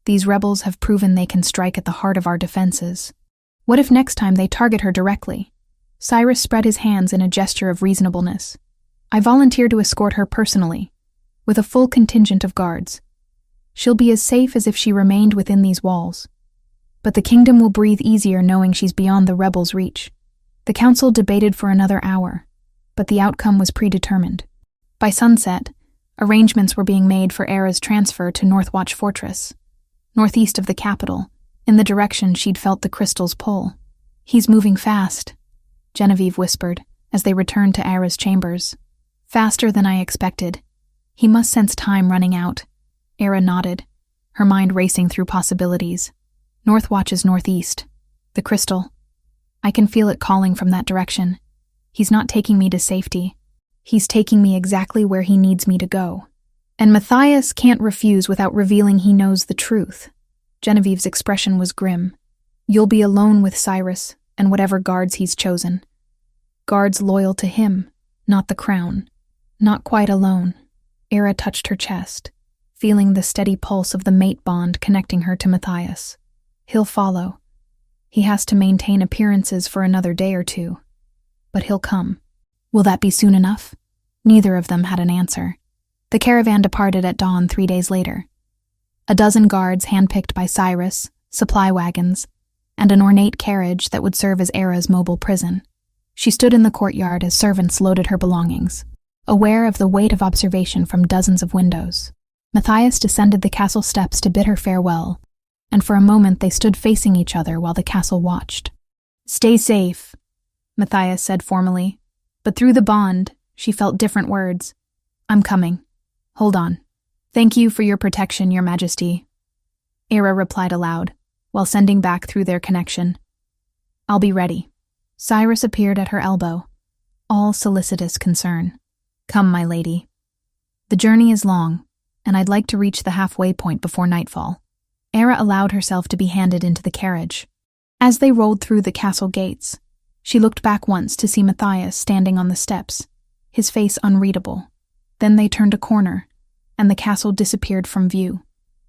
These rebels have proven they can strike at the heart of our defenses. What if next time they target her directly? Cyrus spread his hands in a gesture of reasonableness. I volunteer to escort her personally, with a full contingent of guards. She'll be as safe as if she remained within these walls. But the kingdom will breathe easier knowing she's beyond the rebels' reach. The council debated for another hour, but the outcome was predetermined. By sunset, arrangements were being made for Era's transfer to Northwatch Fortress, northeast of the capital, in the direction she'd felt the crystal's pull. He's moving fast, Genevieve whispered, as they returned to Era's chambers. Faster than I expected. He must sense time running out. Era nodded, her mind racing through possibilities. Northwatch is northeast. The crystal. I can feel it calling from that direction. He's not taking me to safety. He's taking me exactly where he needs me to go. And Matthias can't refuse without revealing he knows the truth. Genevieve's expression was grim. You'll be alone with Cyrus and whatever guards he's chosen. Guards loyal to him, not the crown. Not quite alone. Era touched her chest, feeling the steady pulse of the mate bond connecting her to Matthias. He'll follow. He has to maintain appearances for another day or 2. But he'll come. Will that be soon enough? Neither of them had an answer. The caravan departed at dawn 3 days later. A dozen guards handpicked by Cyrus, supply wagons, and an ornate carriage that would serve as Era's mobile prison. She stood in the courtyard as servants loaded her belongings, aware of the weight of observation from dozens of windows. Matthias descended the castle steps to bid her farewell, and for a moment they stood facing each other while the castle watched. Stay safe, Matthias said formally, but through the bond, she felt different words. I'm coming. Hold on. Thank you for your protection, Your Majesty. Era replied aloud, while sending back through their connection. I'll be ready. Cyrus appeared at her elbow, all solicitous concern. Come, my lady. The journey is long, and I'd like to reach the halfway point before nightfall. Era allowed herself to be handed into the carriage. As they rolled through the castle gates, she looked back once to see Matthias standing on the steps, his face unreadable. Then they turned a corner, and the castle disappeared from view.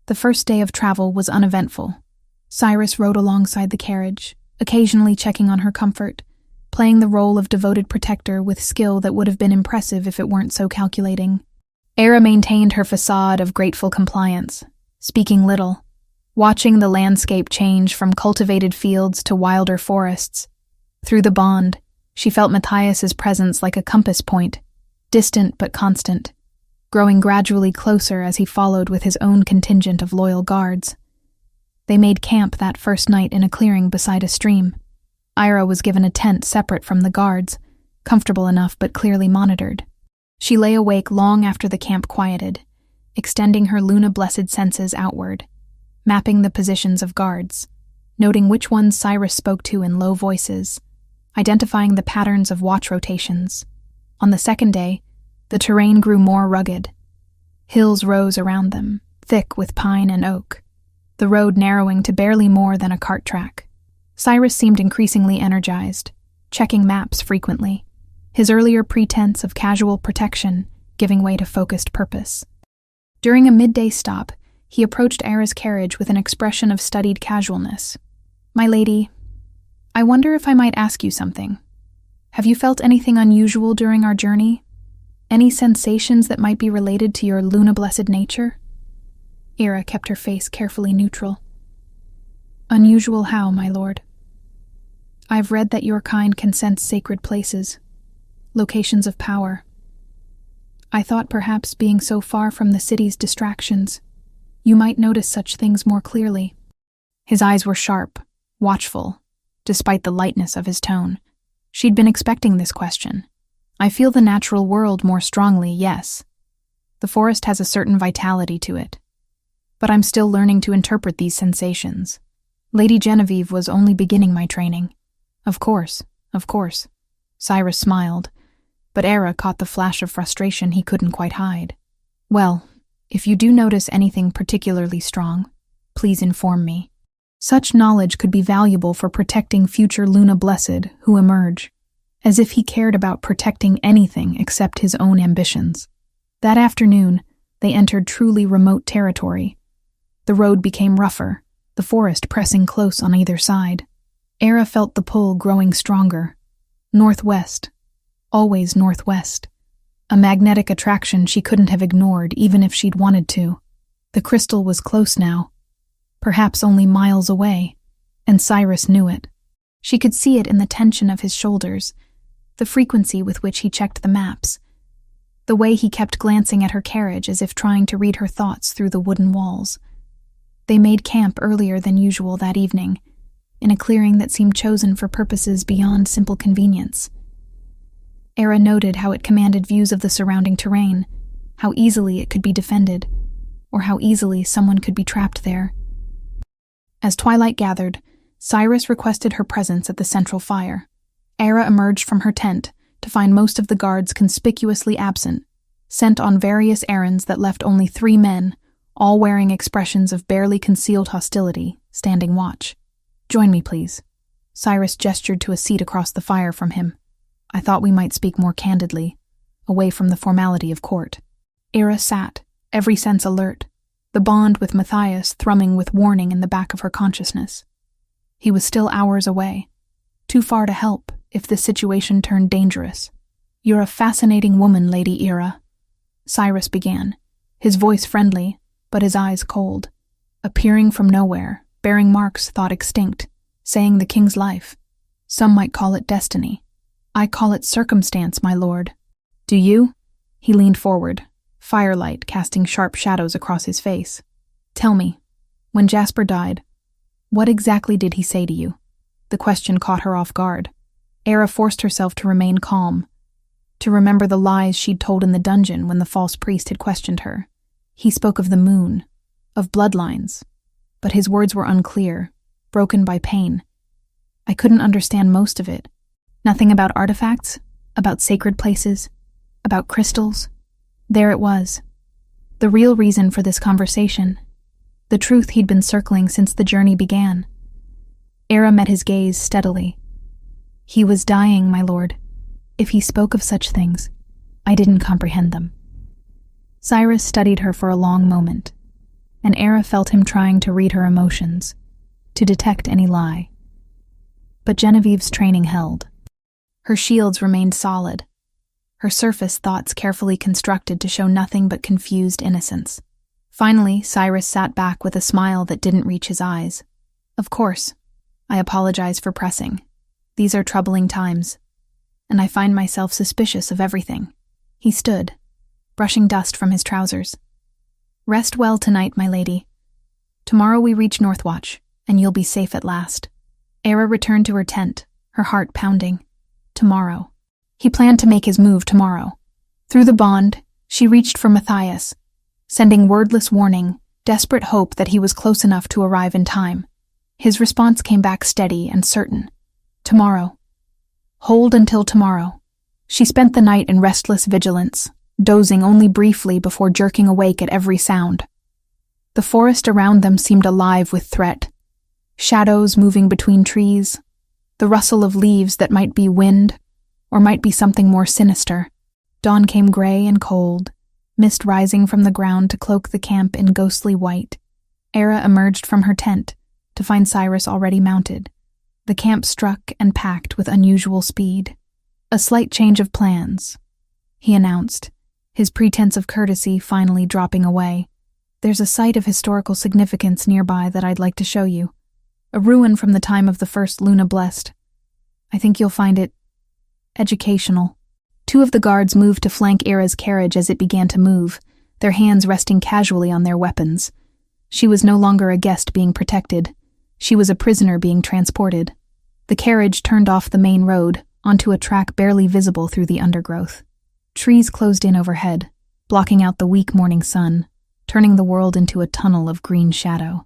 The first day of travel was uneventful. Cyrus rode alongside the carriage, occasionally checking on her comfort, playing the role of devoted protector with skill that would have been impressive if it weren't so calculating. Era maintained her facade of grateful compliance, speaking little, watching the landscape change from cultivated fields to wilder forests. Through the bond, she felt Matthias's presence like a compass point, distant but constant, growing gradually closer as he followed with his own contingent of loyal guards. They made camp that first night in a clearing beside a stream. Ira was given a tent separate from the guards, comfortable enough but clearly monitored. She lay awake long after the camp quieted, extending her Luna-blessed senses outward, mapping the positions of guards, noting which ones Cyrus spoke to in low voices, identifying the patterns of watch rotations. On the second day, the terrain grew more rugged. Hills rose around them, thick with pine and oak, the road narrowing to barely more than a cart track. Cyrus seemed increasingly energized, checking maps frequently, his earlier pretense of casual protection giving way to focused purpose. During a midday stop, he approached Era's carriage with an expression of studied casualness. "My lady, I wonder if I might ask you something. Have you felt anything unusual during our journey? Any sensations that might be related to your Luna-blessed nature?" Era kept her face carefully neutral. "Unusual how, my lord?" "I've read that your kind can sense sacred places, locations of power. I thought perhaps being so far from the city's distractions, you might notice such things more clearly." His eyes were sharp, watchful, despite the lightness of his tone. She'd been expecting this question. "I feel the natural world more strongly, yes. The forest has a certain vitality to it. But I'm still learning to interpret these sensations. Lady Genevieve was only beginning my training." Of course. Cyrus smiled, but Era caught the flash of frustration he couldn't quite hide. "Well, if you do notice anything particularly strong, please inform me. Such knowledge could be valuable for protecting future Luna-blessed who emerge," as if he cared about protecting anything except his own ambitions. That afternoon, they entered truly remote territory. The road became rougher, the forest pressing close on either side. Era felt the pull growing stronger. Northwest. Always northwest. A magnetic attraction she couldn't have ignored even if she'd wanted to. The crystal was close now, perhaps only miles away, and Cyrus knew it. She could see it in the tension of his shoulders, the frequency with which he checked the maps, the way he kept glancing at her carriage as if trying to read her thoughts through the wooden walls. They made camp earlier than usual that evening, in a clearing that seemed chosen for purposes beyond simple convenience. Era noted how it commanded views of the surrounding terrain, how easily it could be defended, or how easily someone could be trapped there. As twilight gathered, Cyrus requested her presence at the central fire. Era emerged from her tent to find most of the guards conspicuously absent, sent on various errands that left only 3 men, all wearing expressions of barely concealed hostility, standing watch. "Join me, please." Cyrus gestured to a seat across the fire from him. "I thought we might speak more candidly, away from the formality of court." Era sat, every sense alert, the bond with Matthias thrumming with warning in the back of her consciousness. He was still hours away, too far to help if the situation turned dangerous. "You're a fascinating woman, Lady Era," Cyrus began, his voice friendly, but his eyes cold. "Appearing from nowhere, bearing marks thought extinct, saying the king's life. Some might call it destiny. I call it circumstance, my lord." "Do you?" He leaned forward, firelight casting sharp shadows across his face. "Tell me, when Jasper died, what exactly did he say to you?" The question caught her off guard. Era forced herself to remain calm, to remember the lies she'd told in the dungeon when the false priest had questioned her. He spoke of the moon, of bloodlines, but his words were unclear, broken by pain. I couldn't understand most of it. Nothing about artifacts, about sacred places, about crystals. There it was. The real reason for this conversation. The truth he'd been circling since the journey began. Era met his gaze steadily. "He was dying, my lord. If he spoke of such things, I didn't comprehend them." Cyrus studied her for a long moment, and Era felt him trying to read her emotions, to detect any lie. But Genevieve's training held. Her shields remained solid, her surface thoughts carefully constructed to show nothing but confused innocence. Finally, Cyrus sat back with a smile that didn't reach his eyes. Of course. I apologize for pressing. These are troubling times, and I find myself suspicious of everything. He stood, brushing dust from his trousers. Rest well tonight, my lady. Tomorrow we reach Northwatch, and you'll be safe at last. Era returned to her tent, her heart pounding. Tomorrow. He planned to make his move tomorrow. Through the bond, she reached for Matthias, sending wordless warning, desperate hope that he was close enough to arrive in time. His response came back steady and certain. Tomorrow. Hold until tomorrow. She spent the night in restless vigilance, dozing only briefly before jerking awake at every sound. The forest around them seemed alive with threat. Shadows moving between trees, the rustle of leaves that might be wind, or might be something more sinister. Dawn came gray and cold, mist rising from the ground to cloak the camp in ghostly white. Era emerged from her tent to find Cyrus already mounted. The camp struck and packed with unusual speed. A slight change of plans, he announced, his pretense of courtesy finally dropping away. There's a site of historical significance nearby that I'd like to show you. A ruin from the time of the first Luna Blessed. I think you'll find it educational. Two of the guards moved to flank Era's carriage as it began to move, their hands resting casually on their weapons. She was no longer a guest being protected. She was a prisoner being transported. The carriage turned off the main road, onto a track barely visible through the undergrowth. Trees closed in overhead, blocking out the weak morning sun, turning the world into a tunnel of green shadow.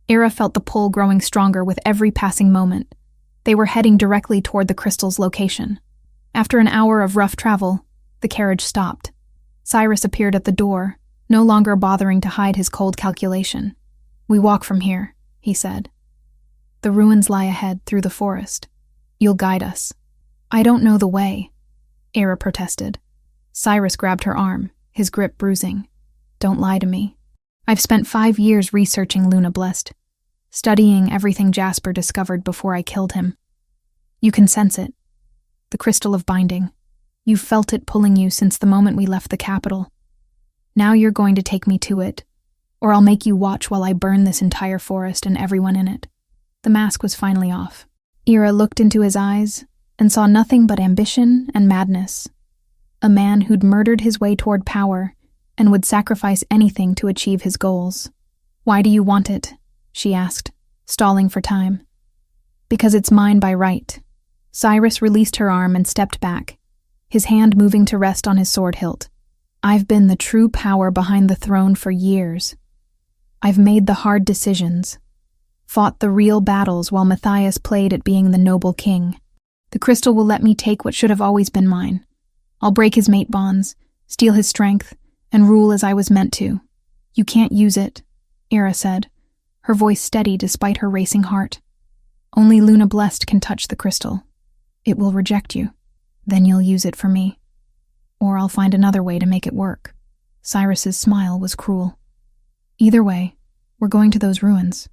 Era felt the pull growing stronger with every passing moment. They were heading directly toward the crystal's location. After an hour of rough travel, the carriage stopped. Cyrus appeared at the door, no longer bothering to hide his cold calculation. "We walk from here," he said. "The ruins lie ahead through the forest. You'll guide us." "I don't know the way," Era protested. Cyrus grabbed her arm, his grip bruising. "Don't lie to me. I've spent 5 years researching Luna Blessed, studying everything Jasper discovered before I killed him. You can sense it. The crystal of binding. You've felt it pulling you since the moment we left the capital. Now you're going to take me to it, or I'll make you watch while I burn this entire forest and everyone in it." The mask was finally off. Era looked into his eyes and saw nothing but ambition and madness. A man who'd murdered his way toward power and would sacrifice anything to achieve his goals. "Why do you want it?" she asked, stalling for time. "Because it's mine by right." Cyrus released her arm and stepped back, his hand moving to rest on his sword hilt. "I've been the true power behind the throne for years. I've made the hard decisions, fought the real battles while Matthias played at being the noble king. The crystal will let me take what should have always been mine. I'll break his mate bonds, steal his strength, and rule as I was meant to. You can't use it," Era said, her voice steady despite her racing heart. "Only Luna Blessed can touch the crystal. It will reject you. Then you'll use it for me. Or I'll find another way to make it work." Cyrus's smile was cruel. "Either way, we're going to those ruins.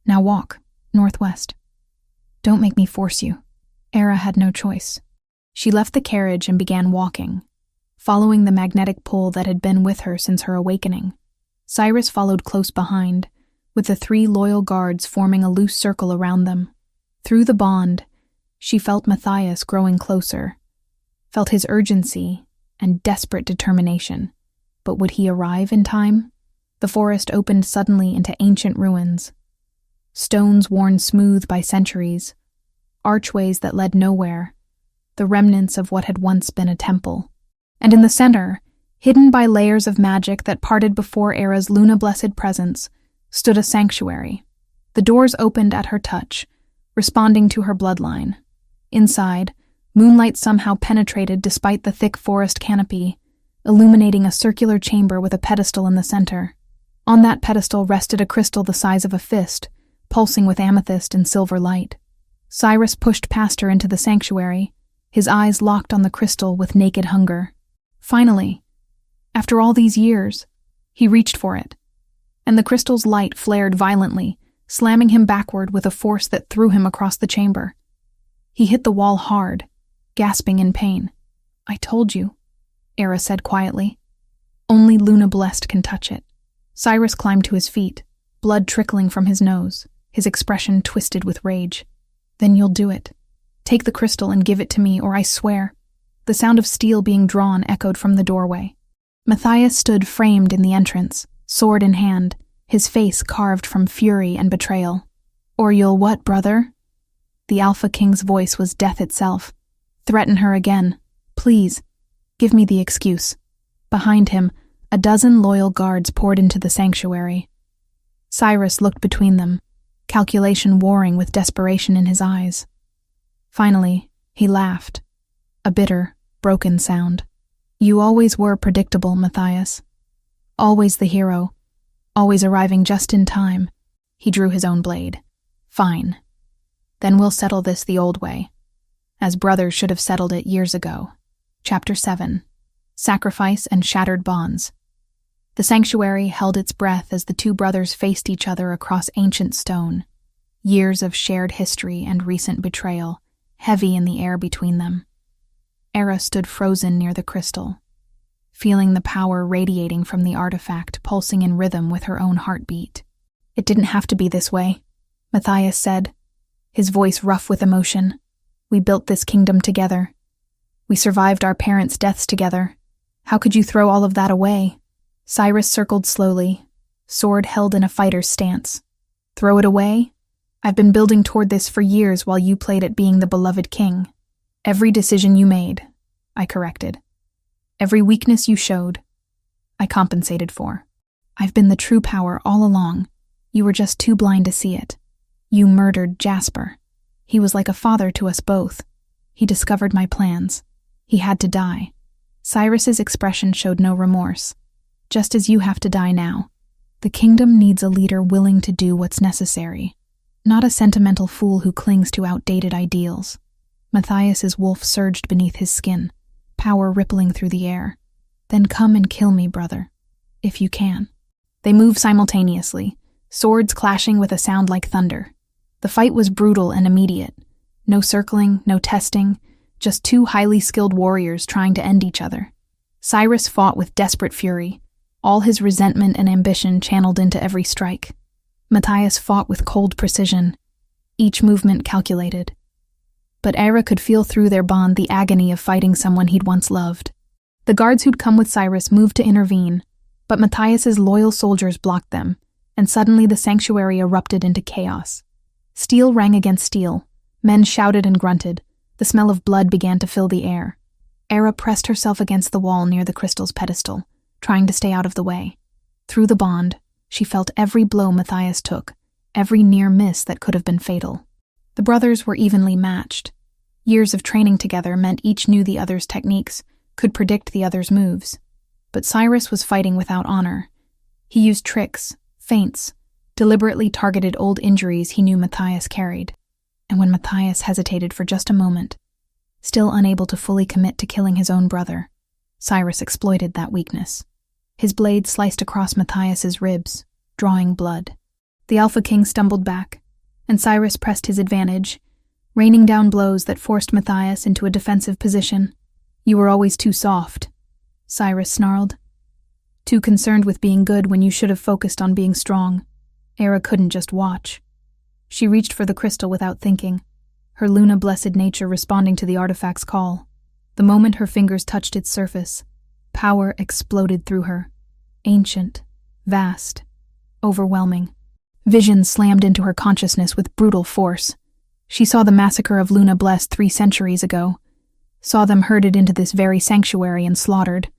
Now walk, northwest. Don't make me force you." Era had no choice. She left the carriage and began walking, following the magnetic pull that had been with her since her awakening. Cyrus followed close behind, with the 3 loyal guards forming a loose circle around them. Through the bond, she felt Matthias growing closer, felt his urgency and desperate determination. But would he arrive in time? The forest opened suddenly into ancient ruins. Stones worn smooth by centuries, archways that led nowhere, the remnants of what had once been a temple. And in the center, hidden by layers of magic that parted before Era's Luna Blessed presence, stood a sanctuary. The doors opened at her touch, responding to her bloodline. Inside, moonlight somehow penetrated despite the thick forest canopy, illuminating a circular chamber with a pedestal in the center. On that pedestal rested a crystal the size of a fist, pulsing with amethyst and silver light. Cyrus pushed past her into the sanctuary, his eyes locked on the crystal with naked hunger. Finally, after all these years, he reached for it, and the crystal's light flared violently, slamming him backward with a force that threw him across the chamber. He hit the wall hard, gasping in pain. "I told you," Era said quietly. "Only Luna Blessed can touch it." Cyrus climbed to his feet, blood trickling from his nose, his expression twisted with rage. "Then you'll do it. Take the crystal and give it to me, or I swear." The sound of steel being drawn echoed from the doorway. Matthias stood framed in the entrance, sword in hand, his face carved from fury and betrayal. "Or you'll what, brother?" The Alpha King's voice was death itself. "Threaten her again. Please, give me the excuse." Behind him, a dozen loyal guards poured into the sanctuary. Cyrus looked between them, calculation warring with desperation in his eyes. Finally, he laughed, a bitter, broken sound. "You always were predictable, Matthias. Always the hero, always arriving just in time." He drew his own blade. "Fine. Then we'll settle this the old way, as brothers should have settled it years ago." Chapter 7. Sacrifice and Shattered Bonds. The sanctuary held its breath as the two brothers faced each other across ancient stone, years of shared history and recent betrayal, heavy in the air between them. Era stood frozen near the crystal, feeling the power radiating from the artifact pulsing in rhythm with her own heartbeat. "It didn't have to be this way," Matthias said, his voice rough with emotion. "We built this kingdom together. We survived our parents' deaths together. How could you throw all of that away?" Cyrus circled slowly, sword held in a fighter's stance. "Throw it away? I've been building toward this for years while you played at being the beloved king. Every decision you made, I corrected. Every weakness you showed, I compensated for. I've been the true power all along. You were just too blind to see it. You murdered Jasper. He was like a father to us both. He discovered my plans. He had to die." Cyrus's expression showed no remorse. "Just as you have to die now. The kingdom needs a leader willing to do what's necessary, not a sentimental fool who clings to outdated ideals." Matthias's wolf surged beneath his skin, power rippling through the air. "Then come and kill me, brother, if you can." They moved simultaneously, swords clashing with a sound like thunder. The fight was brutal and immediate. No circling, no testing, just two highly skilled warriors trying to end each other. Cyrus fought with desperate fury, all his resentment and ambition channeled into every strike. Matthias fought with cold precision, each movement calculated. But Era could feel through their bond the agony of fighting someone he'd once loved. The guards who'd come with Cyrus moved to intervene, but Matthias's loyal soldiers blocked them, and suddenly the sanctuary erupted into chaos. Steel rang against steel, men shouted and grunted, the smell of blood began to fill the air. Era pressed herself against the wall near the crystal's pedestal, trying to stay out of the way. Through the bond, she felt every blow Matthias took, every near miss that could have been fatal. The brothers were evenly matched. Years of training together meant each knew the other's techniques, could predict the other's moves. But Cyrus was fighting without honor. He used tricks, feints, deliberately targeted old injuries he knew Matthias carried. And when Matthias hesitated for just a moment, still unable to fully commit to killing his own brother, Cyrus exploited that weakness. His blade sliced across Matthias's ribs, drawing blood. The Alpha King stumbled back, and Cyrus pressed his advantage, raining down blows that forced Matthias into a defensive position. "You were always too soft," Cyrus snarled. "Too concerned with being good when you should have focused on being strong." Era couldn't just watch. She reached for the crystal without thinking, her Luna-blessed nature responding to the artifact's call. The moment her fingers touched its surface, power exploded through her. Ancient, vast, overwhelming. Vision slammed into her consciousness with brutal force. She saw the massacre of Luna-blessed 3 centuries ago, saw them herded into this very sanctuary and slaughtered,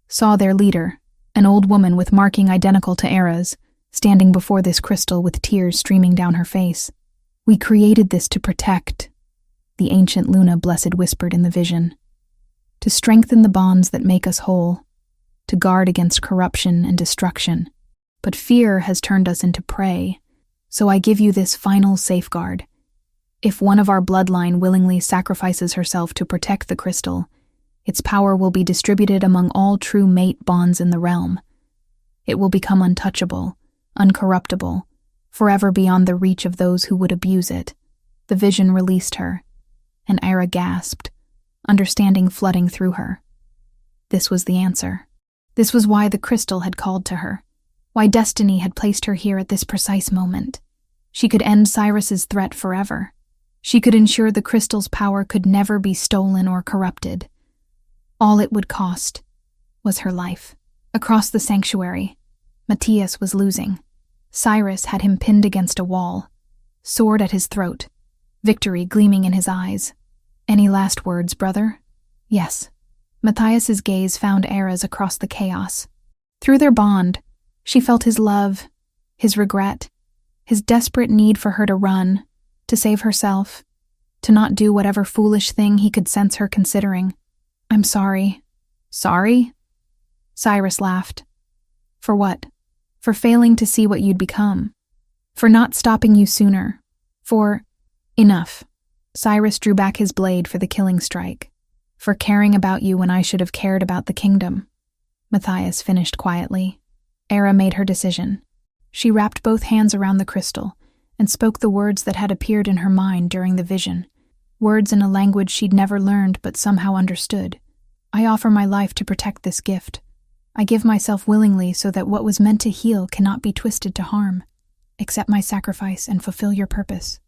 saw their leader, an old woman with marking identical to Era's, standing before this crystal with tears streaming down her face. "We created this to protect," the ancient Luna-blessed whispered in the vision. "To strengthen the bonds that make us whole, to guard against corruption and destruction. But fear has turned us into prey, so I give you this final safeguard. If one of our bloodline willingly sacrifices herself to protect the crystal, its power will be distributed among all true mate bonds in the realm. It will become untouchable, uncorruptible, forever beyond the reach of those who would abuse it." The vision released her, and Ira gasped, understanding flooding through her. This was the answer. This was why the crystal had called to her, Why destiny had placed her here at this precise moment. She could end Cyrus's threat forever. She could ensure the crystal's power could never be stolen or corrupted. All it would cost was her life. Across the sanctuary, Matthias was losing. Cyrus had him pinned against a wall, sword at his throat, victory gleaming in his eyes. Any last words, brother? Yes. Matthias's gaze found Era's across the chaos. Through their bond, she felt his love, his regret, his desperate need for her to run, to save herself, to not do whatever foolish thing he could sense her considering. I'm sorry. Sorry? Cyrus laughed. For what? For failing to see what you'd become. For not stopping you sooner. For... Enough. Cyrus drew back his blade for the killing strike. For caring about you when I should have cared about the kingdom. Matthias finished quietly. Era made her decision. She wrapped both hands around the crystal and spoke the words that had appeared in her mind during the vision. Words in a language she'd never learned but somehow understood. I offer my life to protect this gift. I give myself willingly so that what was meant to heal cannot be twisted to harm. Accept my sacrifice and fulfill your purpose.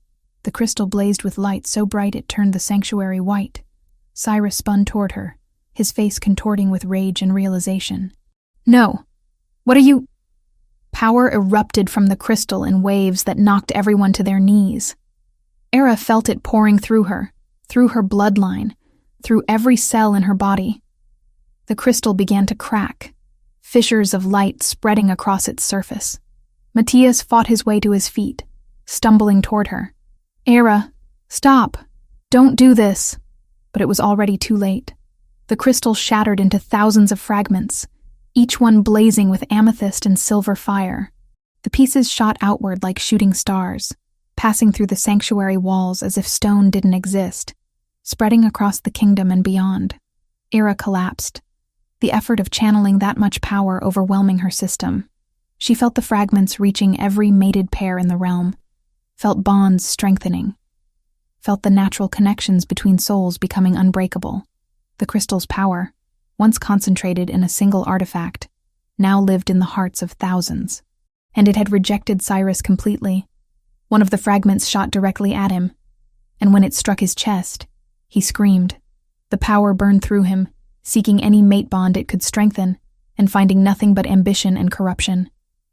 The crystal blazed with light so bright it turned the sanctuary white. Cyrus spun toward her, his face contorting with rage and realization. No! What are you— Power erupted from the crystal in waves that knocked everyone to their knees. Era felt it pouring through her bloodline, through every cell in her body. The crystal began to crack, fissures of light spreading across its surface. Matthias fought his way to his feet, stumbling toward her. Era, stop! Don't do this! But it was already too late. The crystal shattered into thousands of fragments, each one blazing with amethyst and silver fire. The pieces shot outward like shooting stars, passing through the sanctuary walls as if stone didn't exist, spreading across the kingdom and beyond. Era collapsed, the effort of channeling that much power overwhelming her system. She felt the fragments reaching every mated pair in the realm, felt bonds strengthening, felt the natural connections between souls becoming unbreakable. The crystal's power, once concentrated in a single artifact, now lived in the hearts of thousands. And it had rejected Cyrus completely. One of the fragments shot directly at him, and when it struck his chest, he screamed. The power burned through him, seeking any mate bond it could strengthen, and finding nothing but ambition and corruption.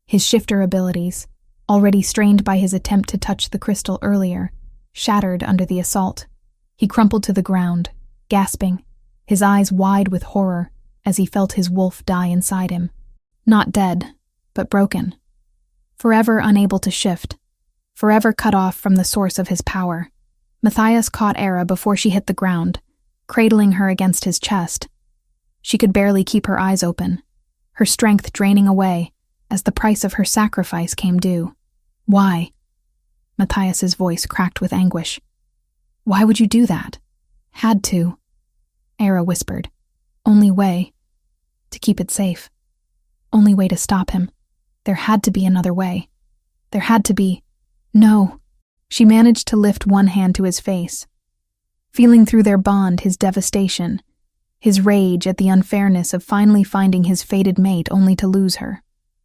His shifter abilities, already strained by his attempt to touch the crystal earlier, shattered under the assault. He crumpled to the ground, gasping, his eyes wide with horror as he felt his wolf die inside him. Not dead, but broken. Forever unable to shift, forever cut off from the source of his power. Matthias caught Era before she hit the ground, cradling her against his chest. She could barely keep her eyes open, her strength draining away as the price of her sacrifice came due. Why? Matthias's voice cracked with anguish. Why would you do that? Had to. Era whispered. Only way. To keep it safe. Only way to stop him. There had to be another way. There had to be. No. She managed to lift one hand to his face. Feeling through their bond his devastation, his rage at the unfairness of finally finding his fated mate only to lose her.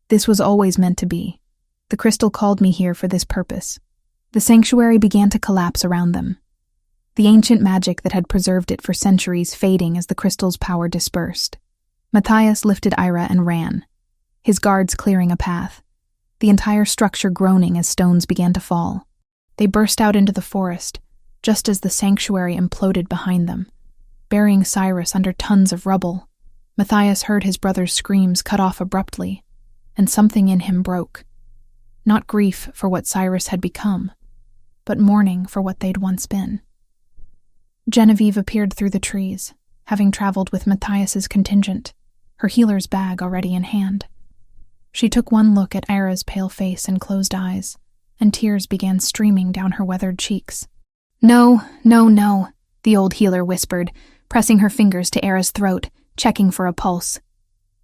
This was always meant to be. The crystal called me here for this purpose. The sanctuary began to collapse around them, the ancient magic that had preserved it for centuries fading as the crystal's power dispersed. Matthias lifted Ira and ran, his guards clearing a path, the entire structure groaning as stones began to fall. They burst out into the forest, just as the sanctuary imploded behind them, burying Cyrus under tons of rubble. Matthias heard his brother's screams cut off abruptly, and something in him broke. Not grief for what Cyrus had become, but mourning for what they'd once been. Genevieve appeared through the trees, having traveled with Matthias's contingent, her healer's bag already in hand. She took one look at Ira's pale face and closed eyes, and tears began streaming down her weathered cheeks. No, no, no, the old healer whispered, pressing her fingers to Ira's throat, checking for a pulse.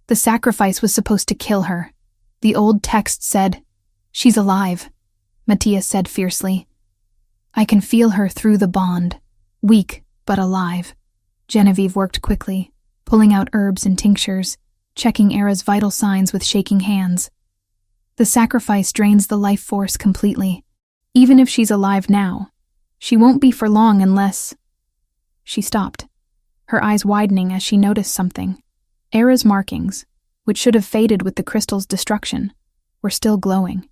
The sacrifice was supposed to kill her. The old text said, "She's alive," Matthias said fiercely. "I can feel her through the bond, weak but alive." Genevieve worked quickly, pulling out herbs and tinctures, checking Era's vital signs with shaking hands. The sacrifice drains the life force completely. Even if she's alive now, she won't be for long unless... She stopped, her eyes widening as she noticed something. Era's markings, which should have faded with the crystal's destruction, were still glowing,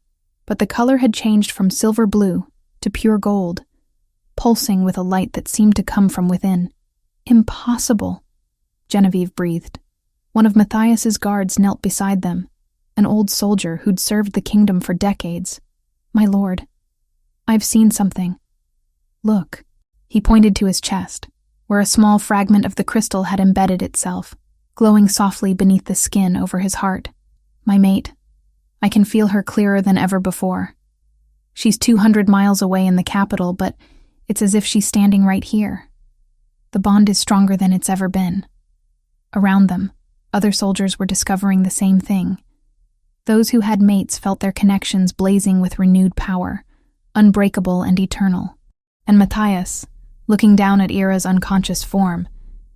but the color had changed from silver blue to pure gold, pulsing with a light that seemed to come from within. Impossible, Genevieve breathed. One of Matthias's guards knelt beside them, an old soldier who'd served the kingdom for decades. My lord, I've seen something. Look. He pointed to his chest, where a small fragment of the crystal had embedded itself, glowing softly beneath the skin over his heart. My mate. I can feel her clearer than ever before. She's 200 miles away in the capital, but it's as if she's standing right here. The bond is stronger than it's ever been. Around them, other soldiers were discovering the same thing. Those who had mates felt their connections blazing with renewed power, unbreakable and eternal. And Matthias, looking down at Era's unconscious form,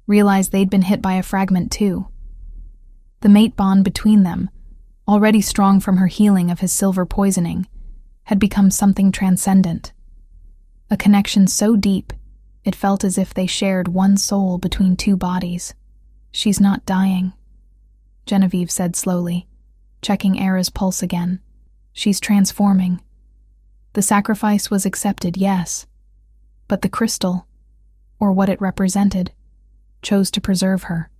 realized they'd been hit by a fragment too. The mate bond between them, already strong from her healing of his silver poisoning, had become something transcendent. A connection so deep, it felt as if they shared one soul between two bodies. She's not dying, Genevieve said slowly, checking Era's pulse again. She's transforming. The sacrifice was accepted, yes, but the crystal, or what it represented, chose to preserve her,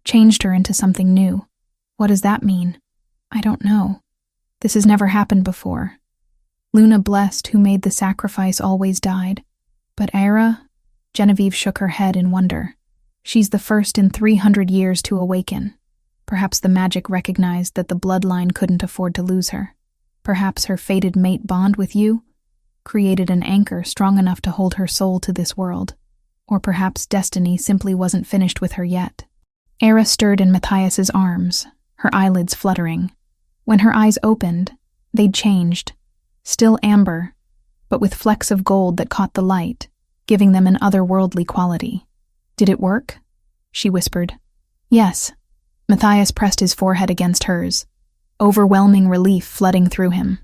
changed her into something new. What does that mean? I don't know. This has never happened before. Luna blessed who made the sacrifice always died. But Era? Genevieve shook her head in wonder. She's the first in 300 years to awaken. Perhaps the magic recognized that the bloodline couldn't afford to lose her. Perhaps her fated mate bond with you created an anchor strong enough to hold her soul to this world. Or perhaps destiny simply wasn't finished with her yet. Era stirred in Matthias's arms, her eyelids fluttering. When her eyes opened, they'd changed. Still amber, but with flecks of gold that caught the light, giving them an otherworldly quality. Did it work? She whispered. Yes. Matthias pressed his forehead against hers, overwhelming relief flooding through him.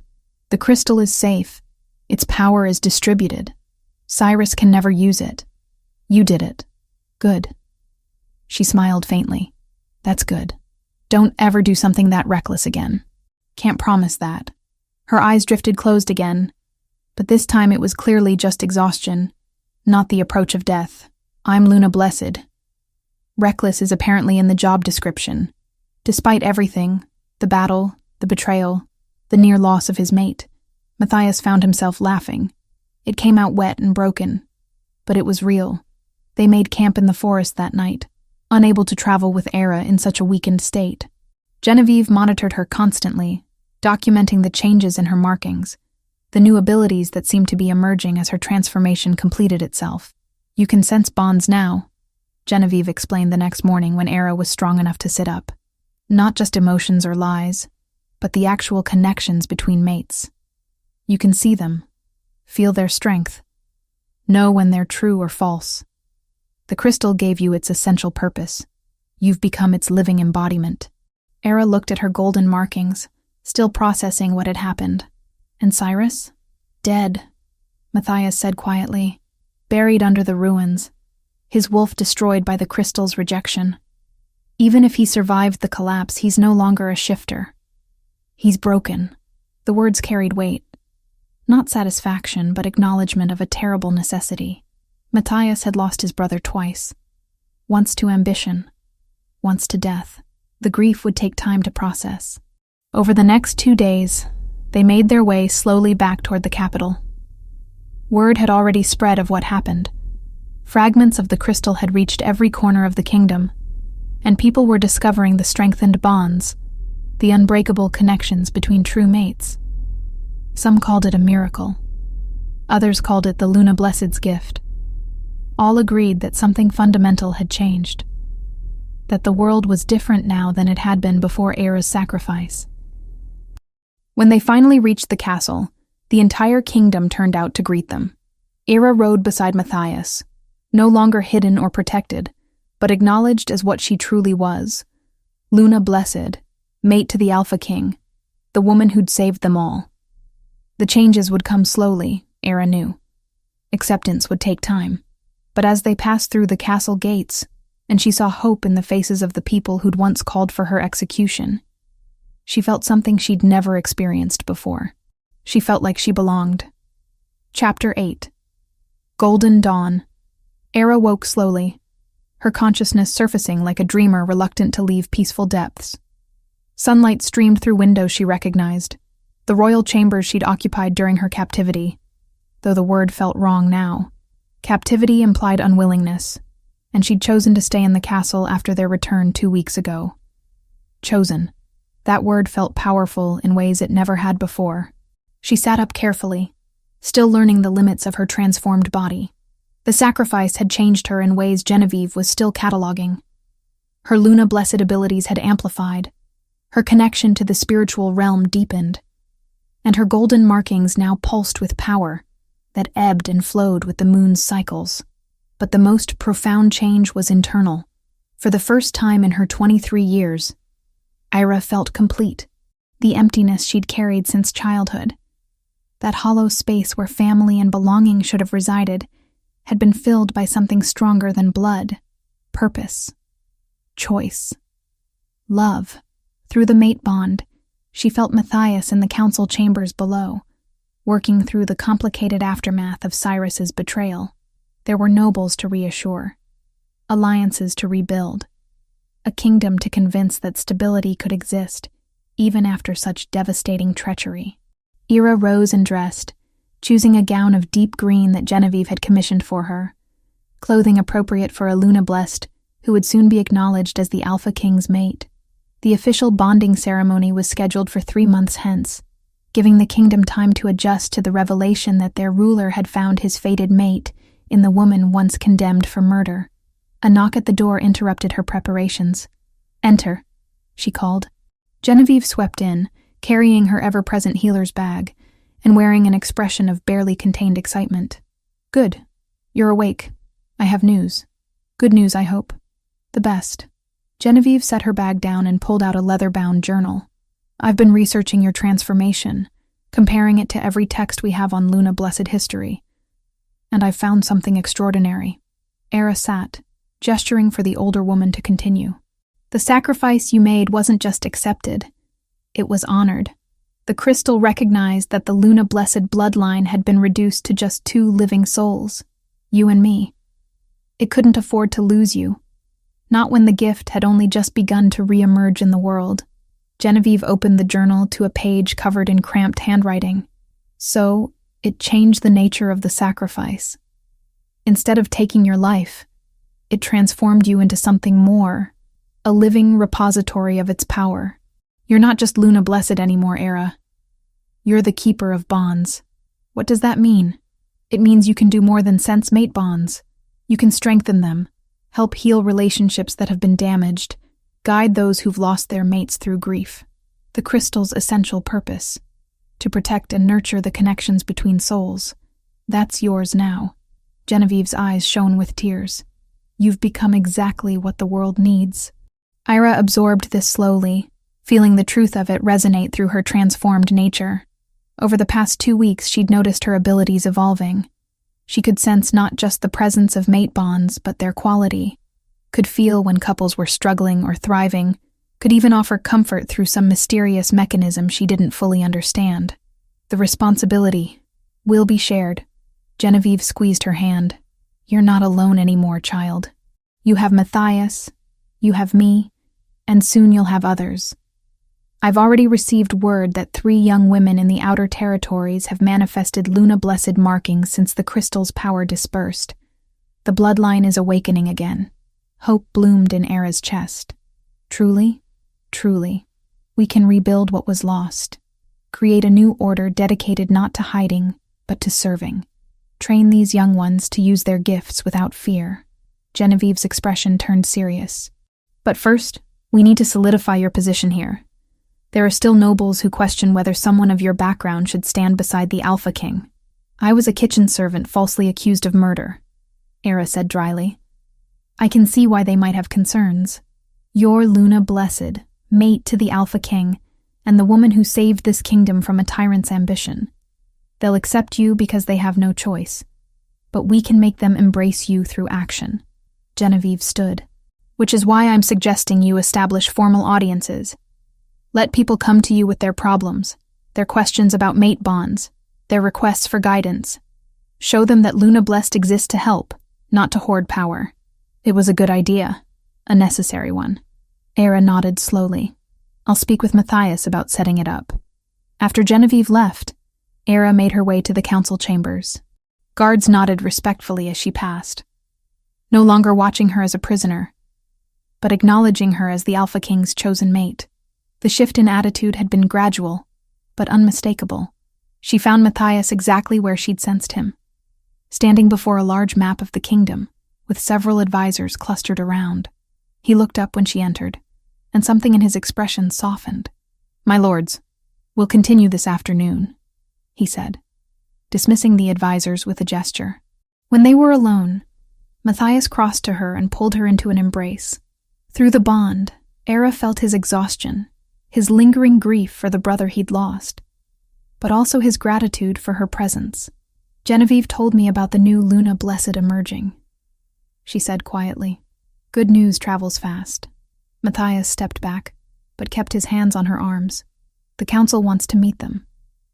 The crystal is safe. Its power is distributed. Cyrus can never use it. You did it. Good. She smiled faintly. That's good. Don't ever do something that reckless again. Can't promise that. Her eyes drifted closed again, but this time it was clearly just exhaustion, not the approach of death. I'm Luna Blessed. Reckless is apparently in the job description. Despite everything, the battle, the betrayal, the near loss of his mate, Matthias found himself laughing. It came out wet and broken, but it was real. They made camp in the forest that night, unable to travel with Era in such a weakened state. Genevieve monitored her constantly, documenting the changes in her markings, the new abilities that seemed to be emerging as her transformation completed itself. You can sense bonds now, Genevieve explained the next morning when Era was strong enough to sit up. Not just emotions or lies, but the actual connections between mates. You can see them, feel their strength, know when they're true or false. The crystal gave you its essential purpose. You've become its living embodiment. Era looked at her golden markings, still processing what had happened. And Cyrus? Dead, Matthias said quietly, buried under the ruins, his wolf destroyed by the crystal's rejection. Even if he survived the collapse, he's no longer a shifter. He's broken. The words carried weight. Not satisfaction, but acknowledgement of a terrible necessity. Matthias had lost his brother twice. Once to ambition, once to death. The grief would take time to process. Over the next 2 days, they made their way slowly back toward the capital. Word had already spread of what happened. Fragments of the crystal had reached every corner of the kingdom, and people were discovering the strengthened bonds, the unbreakable connections between true mates. Some called it a miracle. Others called it the Luna Blessed's gift. All agreed that something fundamental had changed, that the world was different now than it had been before Era's sacrifice. When they finally reached the castle, the entire kingdom turned out to greet them. Era rode beside Matthias, no longer hidden or protected, but acknowledged as what she truly was, Luna Blessed, mate to the Alpha King, the woman who'd saved them all. The changes would come slowly, Era knew. Acceptance would take time. But as they passed through the castle gates, and she saw hope in the faces of the people who'd once called for her execution, she felt something she'd never experienced before. She felt like she belonged. Chapter 8. Golden Dawn. Era woke slowly, her consciousness surfacing like a dreamer reluctant to leave peaceful depths. Sunlight streamed through windows she recognized, the royal chambers she'd occupied during her captivity. Though the word felt wrong now. Captivity implied unwillingness, and she'd chosen to stay in the castle after their return 2 weeks ago. Chosen. That word felt powerful in ways it never had before. She sat up carefully, still learning the limits of her transformed body. The sacrifice had changed her in ways Genevieve was still cataloging. Her Luna-blessed abilities had amplified, her connection to the spiritual realm deepened, and her golden markings now pulsed with power that ebbed and flowed with the moon's cycles. But the most profound change was internal. For the first time in her 23 years, Ira felt complete, the emptiness she'd carried since childhood. That hollow space where family and belonging should have resided had been filled by something stronger than blood, purpose, choice, love. Through the mate bond, she felt Matthias in the council chambers below, working through the complicated aftermath of Cyrus's betrayal. There were nobles to reassure, alliances to rebuild, a kingdom to convince that stability could exist, even after such devastating treachery. Ira rose and dressed, choosing a gown of deep green that Genevieve had commissioned for her, clothing appropriate for a Luna-blessed who would soon be acknowledged as the Alpha King's mate. The official bonding ceremony was scheduled for 3 months hence, giving the kingdom time to adjust to the revelation that their ruler had found his fated mate in the woman once condemned for murder. A knock at the door interrupted her preparations. "Enter," she called. Genevieve swept in, carrying her ever-present healer's bag, and wearing an expression of barely contained excitement. "Good. You're awake. I have news. Good news, I hope. The best." Genevieve set her bag down and pulled out a leather-bound journal. "I've been researching your transformation, comparing it to every text we have on Luna-blessed history. And I've found something extraordinary." Era sat, gesturing for the older woman to continue. "The sacrifice you made wasn't just accepted. It was honored. The crystal recognized that the Luna-blessed bloodline had been reduced to just 2 living souls, you and me. It couldn't afford to lose you, not when the gift had only just begun to re-emerge in the world." Genevieve opened the journal to a page covered in cramped handwriting. "So, it changed the nature of the sacrifice. Instead of taking your life, it transformed you into something more, a living repository of its power. You're not just Luna-blessed anymore, Era. You're the keeper of bonds." "What does that mean?" "It means you can do more than sense mate bonds. You can strengthen them, help heal relationships that have been damaged, guide those who've lost their mates through grief. The crystal's essential purpose, to protect and nurture the connections between souls. That's yours now." Genevieve's eyes shone with tears. "You've become exactly what the world needs." Ira absorbed this slowly, feeling the truth of it resonate through her transformed nature. Over the past 2 weeks, she'd noticed her abilities evolving. She could sense not just the presence of mate bonds, but their quality, could feel when couples were struggling or thriving, could even offer comfort through some mysterious mechanism she didn't fully understand. "The responsibility will be shared." Genevieve squeezed her hand. "You're not alone anymore, child. You have Matthias, you have me, and soon you'll have others. I've already received word that 3 young women in the outer territories have manifested Luna-blessed markings since the crystal's power dispersed. The bloodline is awakening again." Hope bloomed in Era's chest. "Truly, truly, we can rebuild what was lost. Create a new order dedicated not to hiding, but to serving. Train these young ones to use their gifts without fear." Genevieve's expression turned serious. "But first, we need to solidify your position here. There are still nobles who question whether someone of your background should stand beside the Alpha King." "I was a kitchen servant falsely accused of murder," Era said dryly. "I can see why they might have concerns. You're Luna-blessed, mate to the Alpha King, and the woman who saved this kingdom from a tyrant's ambition. They'll accept you because they have no choice, but we can make them embrace you through action." Genevieve stood. "Which is why I'm suggesting you establish formal audiences. Let people come to you with their problems, their questions about mate bonds, their requests for guidance. Show them that Luna Blessed exists to help, not to hoard power." It was a good idea, a necessary one. Era nodded slowly. "I'll speak with Matthias about setting it up." After Genevieve left, Era made her way to the council chambers. Guards nodded respectfully as she passed, no longer watching her as a prisoner, but acknowledging her as the Alpha King's chosen mate. The shift in attitude had been gradual, but unmistakable. She found Matthias exactly where she'd sensed him, standing before a large map of the kingdom, with several advisors clustered around. He looked up when she entered, and something in his expression softened. "My lords, we'll continue this afternoon," he said, dismissing the advisors with a gesture. When they were alone, Matthias crossed to her and pulled her into an embrace. Through the bond, Era felt his exhaustion, his lingering grief for the brother he'd lost, but also his gratitude for her presence. "Genevieve told me about the new Luna Blessed emerging," she said quietly. "Good news travels fast." Matthias stepped back, but kept his hands on her arms. "The council wants to meet them,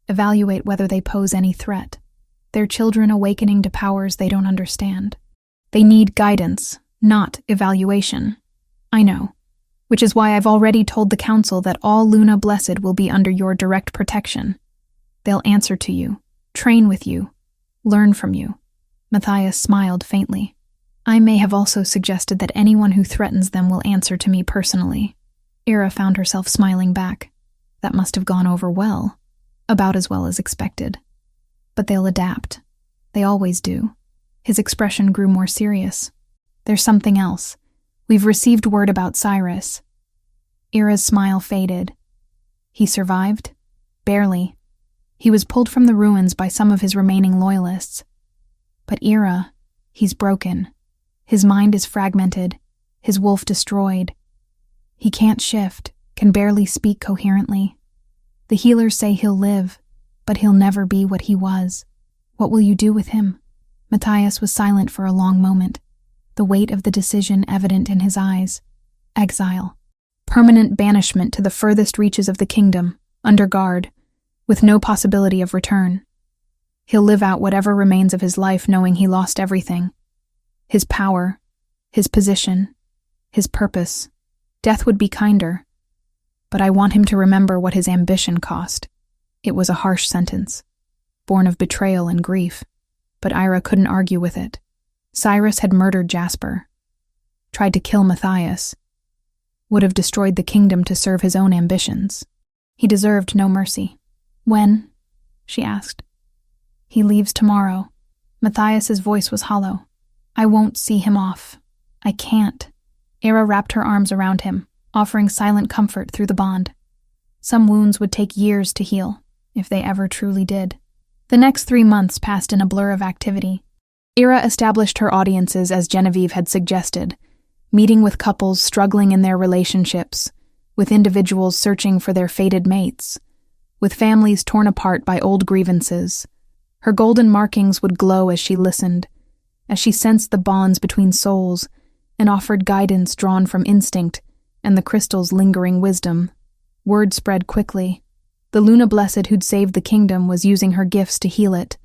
evaluate whether they pose any threat. They're children awakening to powers they don't understand. They need guidance, not evaluation. I know, which is why I've already told the council that all Luna Blessed will be under your direct protection. They'll answer to you, train with you, learn from you." Matthias smiled faintly. "I may have also suggested that anyone who threatens them will answer to me personally." Era found herself smiling back. That must have gone over well, about as well as expected. "But they'll adapt. They always do." His expression grew more serious. "There's something else. We've received word about Cyrus." Era's smile faded. "He survived?" "Barely. He was pulled from the ruins by some of his remaining loyalists. But Era, he's broken. His mind is fragmented, his wolf destroyed. He can't shift, can barely speak coherently. The healers say he'll live, but he'll never be what he was. What will you do with him?" Matthias was silent for a long moment, the weight of the decision evident in his eyes. "Exile. Permanent banishment to the furthest reaches of the kingdom, under guard, with no possibility of return. He'll live out whatever remains of his life knowing he lost everything. His power, his position, his purpose. Death would be kinder. But I want him to remember what his ambition cost." It was a harsh sentence, born of betrayal and grief, but Ira couldn't argue with it. Cyrus had murdered Jasper, tried to kill Matthias, would have destroyed the kingdom to serve his own ambitions. He deserved no mercy. "When?" she asked. "He leaves tomorrow." Matthias's voice was hollow. "I won't see him off. I can't." Era wrapped her arms around him, offering silent comfort through the bond. Some wounds would take years to heal, if they ever truly did. The next 3 months passed in a blur of activity. Era established her audiences as Genevieve had suggested, meeting with couples struggling in their relationships, with individuals searching for their fated mates, with families torn apart by old grievances. Her golden markings would glow as she listened, as she sensed the bonds between souls and offered guidance drawn from instinct and the crystal's lingering wisdom. Word spread quickly. The Luna Blessed who'd saved the kingdom was using her gifts to heal it,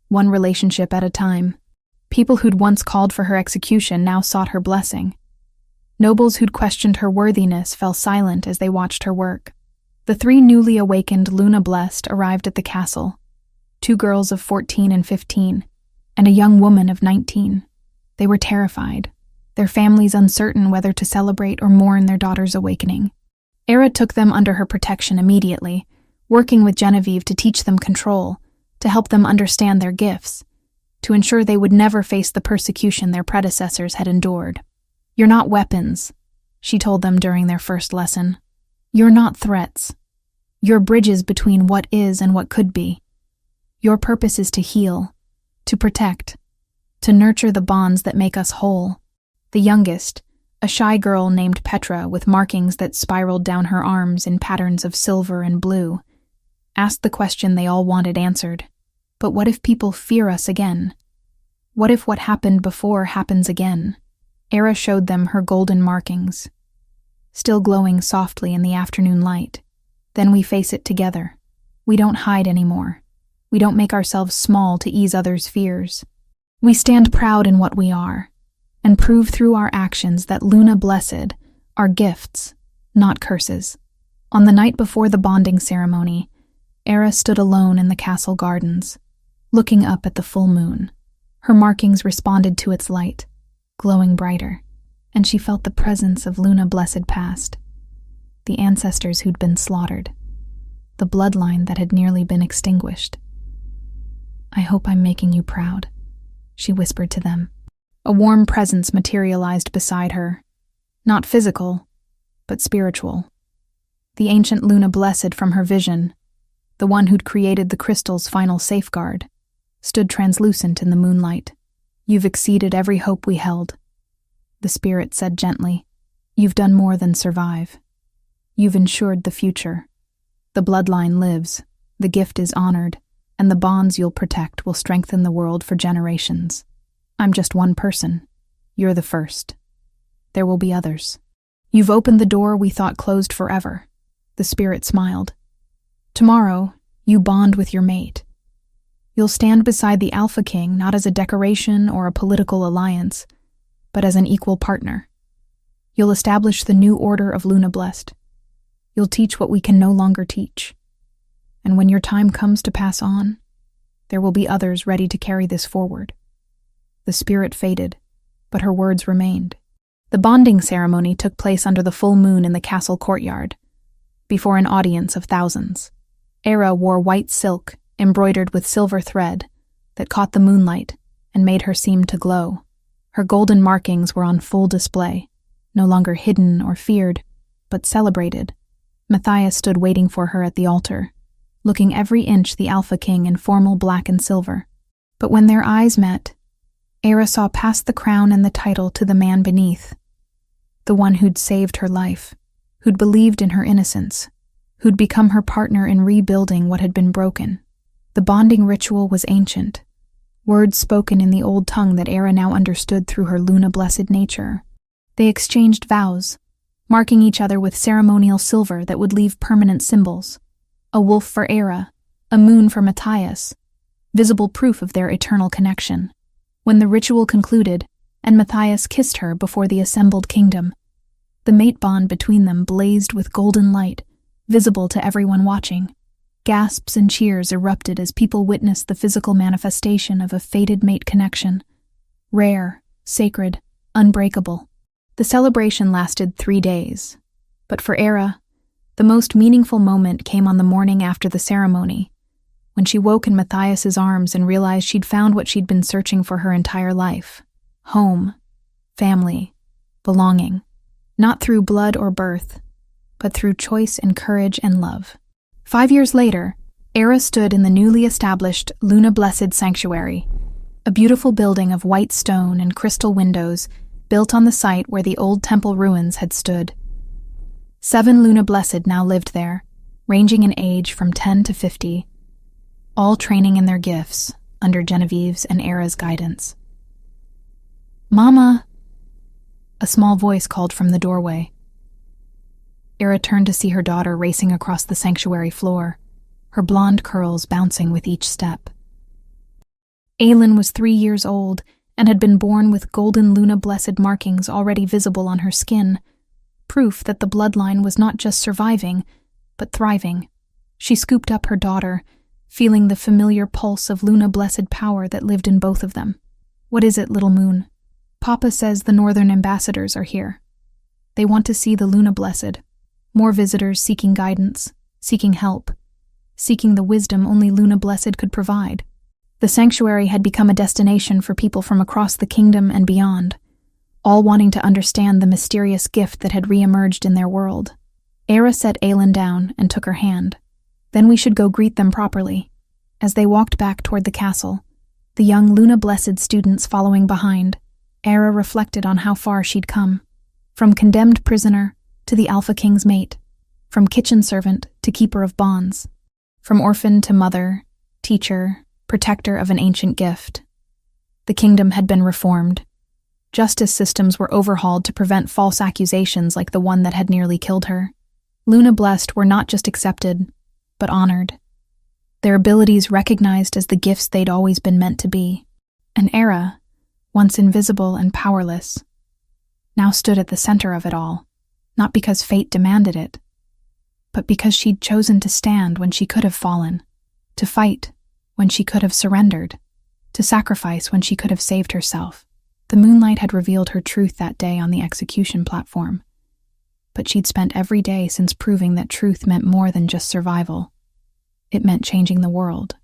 one relationship at a time. People who'd once called for her execution now sought her blessing. Nobles who'd questioned her worthiness fell silent as they watched her work. The 3 newly awakened Luna Blessed arrived at the castle, 2 girls of 14 and 15, and a young woman of 19. They were terrified, their families uncertain whether to celebrate or mourn their daughter's awakening. Era took them under her protection immediately, working with Genevieve to teach them control, to help them understand their gifts, to ensure they would never face the persecution their predecessors had endured. "You're not weapons," she told them during their first lesson. "You're not threats. You're bridges between what is and what could be. Your purpose is to heal, to protect, to nurture the bonds that make us whole." The youngest, A shy girl named Petra, with markings that spiraled down her arms in patterns of silver and blue, asked the question they all wanted answered. But what if people fear us again? What if what happened before happens again? Era showed them her golden markings, still glowing softly in the afternoon light. Then we face it together. We don't hide anymore. We don't make ourselves small to ease others' fears. We stand proud in what we are, and prove through our actions that Luna Blessed are gifts, not curses. On the night before the bonding ceremony, Era stood alone in the castle gardens, looking up at the full moon. Her markings responded to its light, glowing brighter, and she felt the presence of Luna Blessed past, the ancestors who'd been slaughtered, the bloodline that had nearly been extinguished. "I hope I'm making you proud," she whispered to them. A warm presence materialized beside her, not physical, but spiritual. The ancient Luna Blessed from her vision, the one who'd created the crystal's final safeguard, stood translucent in the moonlight. "You've exceeded every hope we held," the spirit said gently. "You've done more than survive. You've ensured the future. The bloodline lives, the gift is honored, and the bonds you'll protect will strengthen the world for generations. I'm just one person. You're the first. There will be others. You've opened the door we thought closed forever," the spirit smiled. "Tomorrow, you bond with your mate. You'll stand beside the Alpha King not as a decoration or a political alliance, but as an equal partner. You'll establish the new order of Luna Blessed. You'll teach what we can no longer teach. And when your time comes to pass on, there will be others ready to carry this forward." The spirit faded, but her words remained. The bonding ceremony took place under the full moon in the castle courtyard, before an audience of thousands. Era wore white silk embroidered with silver thread that caught the moonlight and made her seem to glow. Her golden markings were on full display, no longer hidden or feared, but celebrated. Matthias stood waiting for her at the altar, looking every inch the Alpha King in formal black and silver. But when their eyes met, Era saw past the crown and the title to the man beneath, the one who'd saved her life, who'd believed in her innocence, who'd become her partner in rebuilding what had been broken. The bonding ritual was ancient, words spoken in the old tongue that Era now understood through her Luna Blessed nature. They exchanged vows, marking each other with ceremonial silver that would leave permanent symbols. A wolf for Era, a moon for Matthias, visible proof of their eternal connection. When the ritual concluded, and Matthias kissed her before the assembled kingdom, the mate bond between them blazed with golden light, visible to everyone watching. Gasps and cheers erupted as people witnessed the physical manifestation of a fated mate connection. Rare, sacred, unbreakable. The celebration lasted 3 days, but for Era, the most meaningful moment came on the morning after the ceremony, when she woke in Matthias's arms and realized she'd found what she'd been searching for her entire life. Home, family, belonging. Not through blood or birth, but through choice and courage and love. 5 years later, Era stood in the newly established Luna Blessed Sanctuary, a beautiful building of white stone and crystal windows built on the site where the old temple ruins had stood. 7 Luna Blessed now lived there, ranging in age from 10 to 50, all training in their gifts under Genevieve's and Era's guidance. "Mama!" A small voice called from the doorway. Era turned to see her daughter racing across the sanctuary floor, her blonde curls bouncing with each step. Aylin was 3 years old and had been born with golden Luna Blessed markings already visible on her skin, proof that the bloodline was not just surviving, but thriving. She scooped up her daughter, feeling the familiar pulse of Luna Blessed power that lived in both of them. "What is it, little moon?" "Papa says the northern ambassadors are here. They want to see the Luna Blessed. More visitors seeking guidance, seeking help, seeking the wisdom only Luna Blessed could provide." The sanctuary had become a destination for people from across the kingdom and beyond, all wanting to understand the mysterious gift that had re-emerged in their world. Era set Aylin down and took her hand. "Then we should go greet them properly." As they walked back toward the castle, the young Luna Blessed students following behind, Era reflected on how far she'd come. From condemned prisoner to the Alpha King's mate, from kitchen servant to keeper of bonds, from orphan to mother, teacher, protector of an ancient gift. The kingdom had been reformed. Justice systems were overhauled to prevent false accusations like the one that had nearly killed her. Luna Blessed were not just accepted, but honored. Their abilities recognized as the gifts they'd always been meant to be. An Era, once invisible and powerless, now stood at the center of it all, not because fate demanded it, but because she'd chosen to stand when she could have fallen, to fight when she could have surrendered, to sacrifice when she could have saved herself. The moonlight had revealed her truth that day on the execution platform, but she'd spent every day since proving that truth meant more than just survival. It meant changing the world.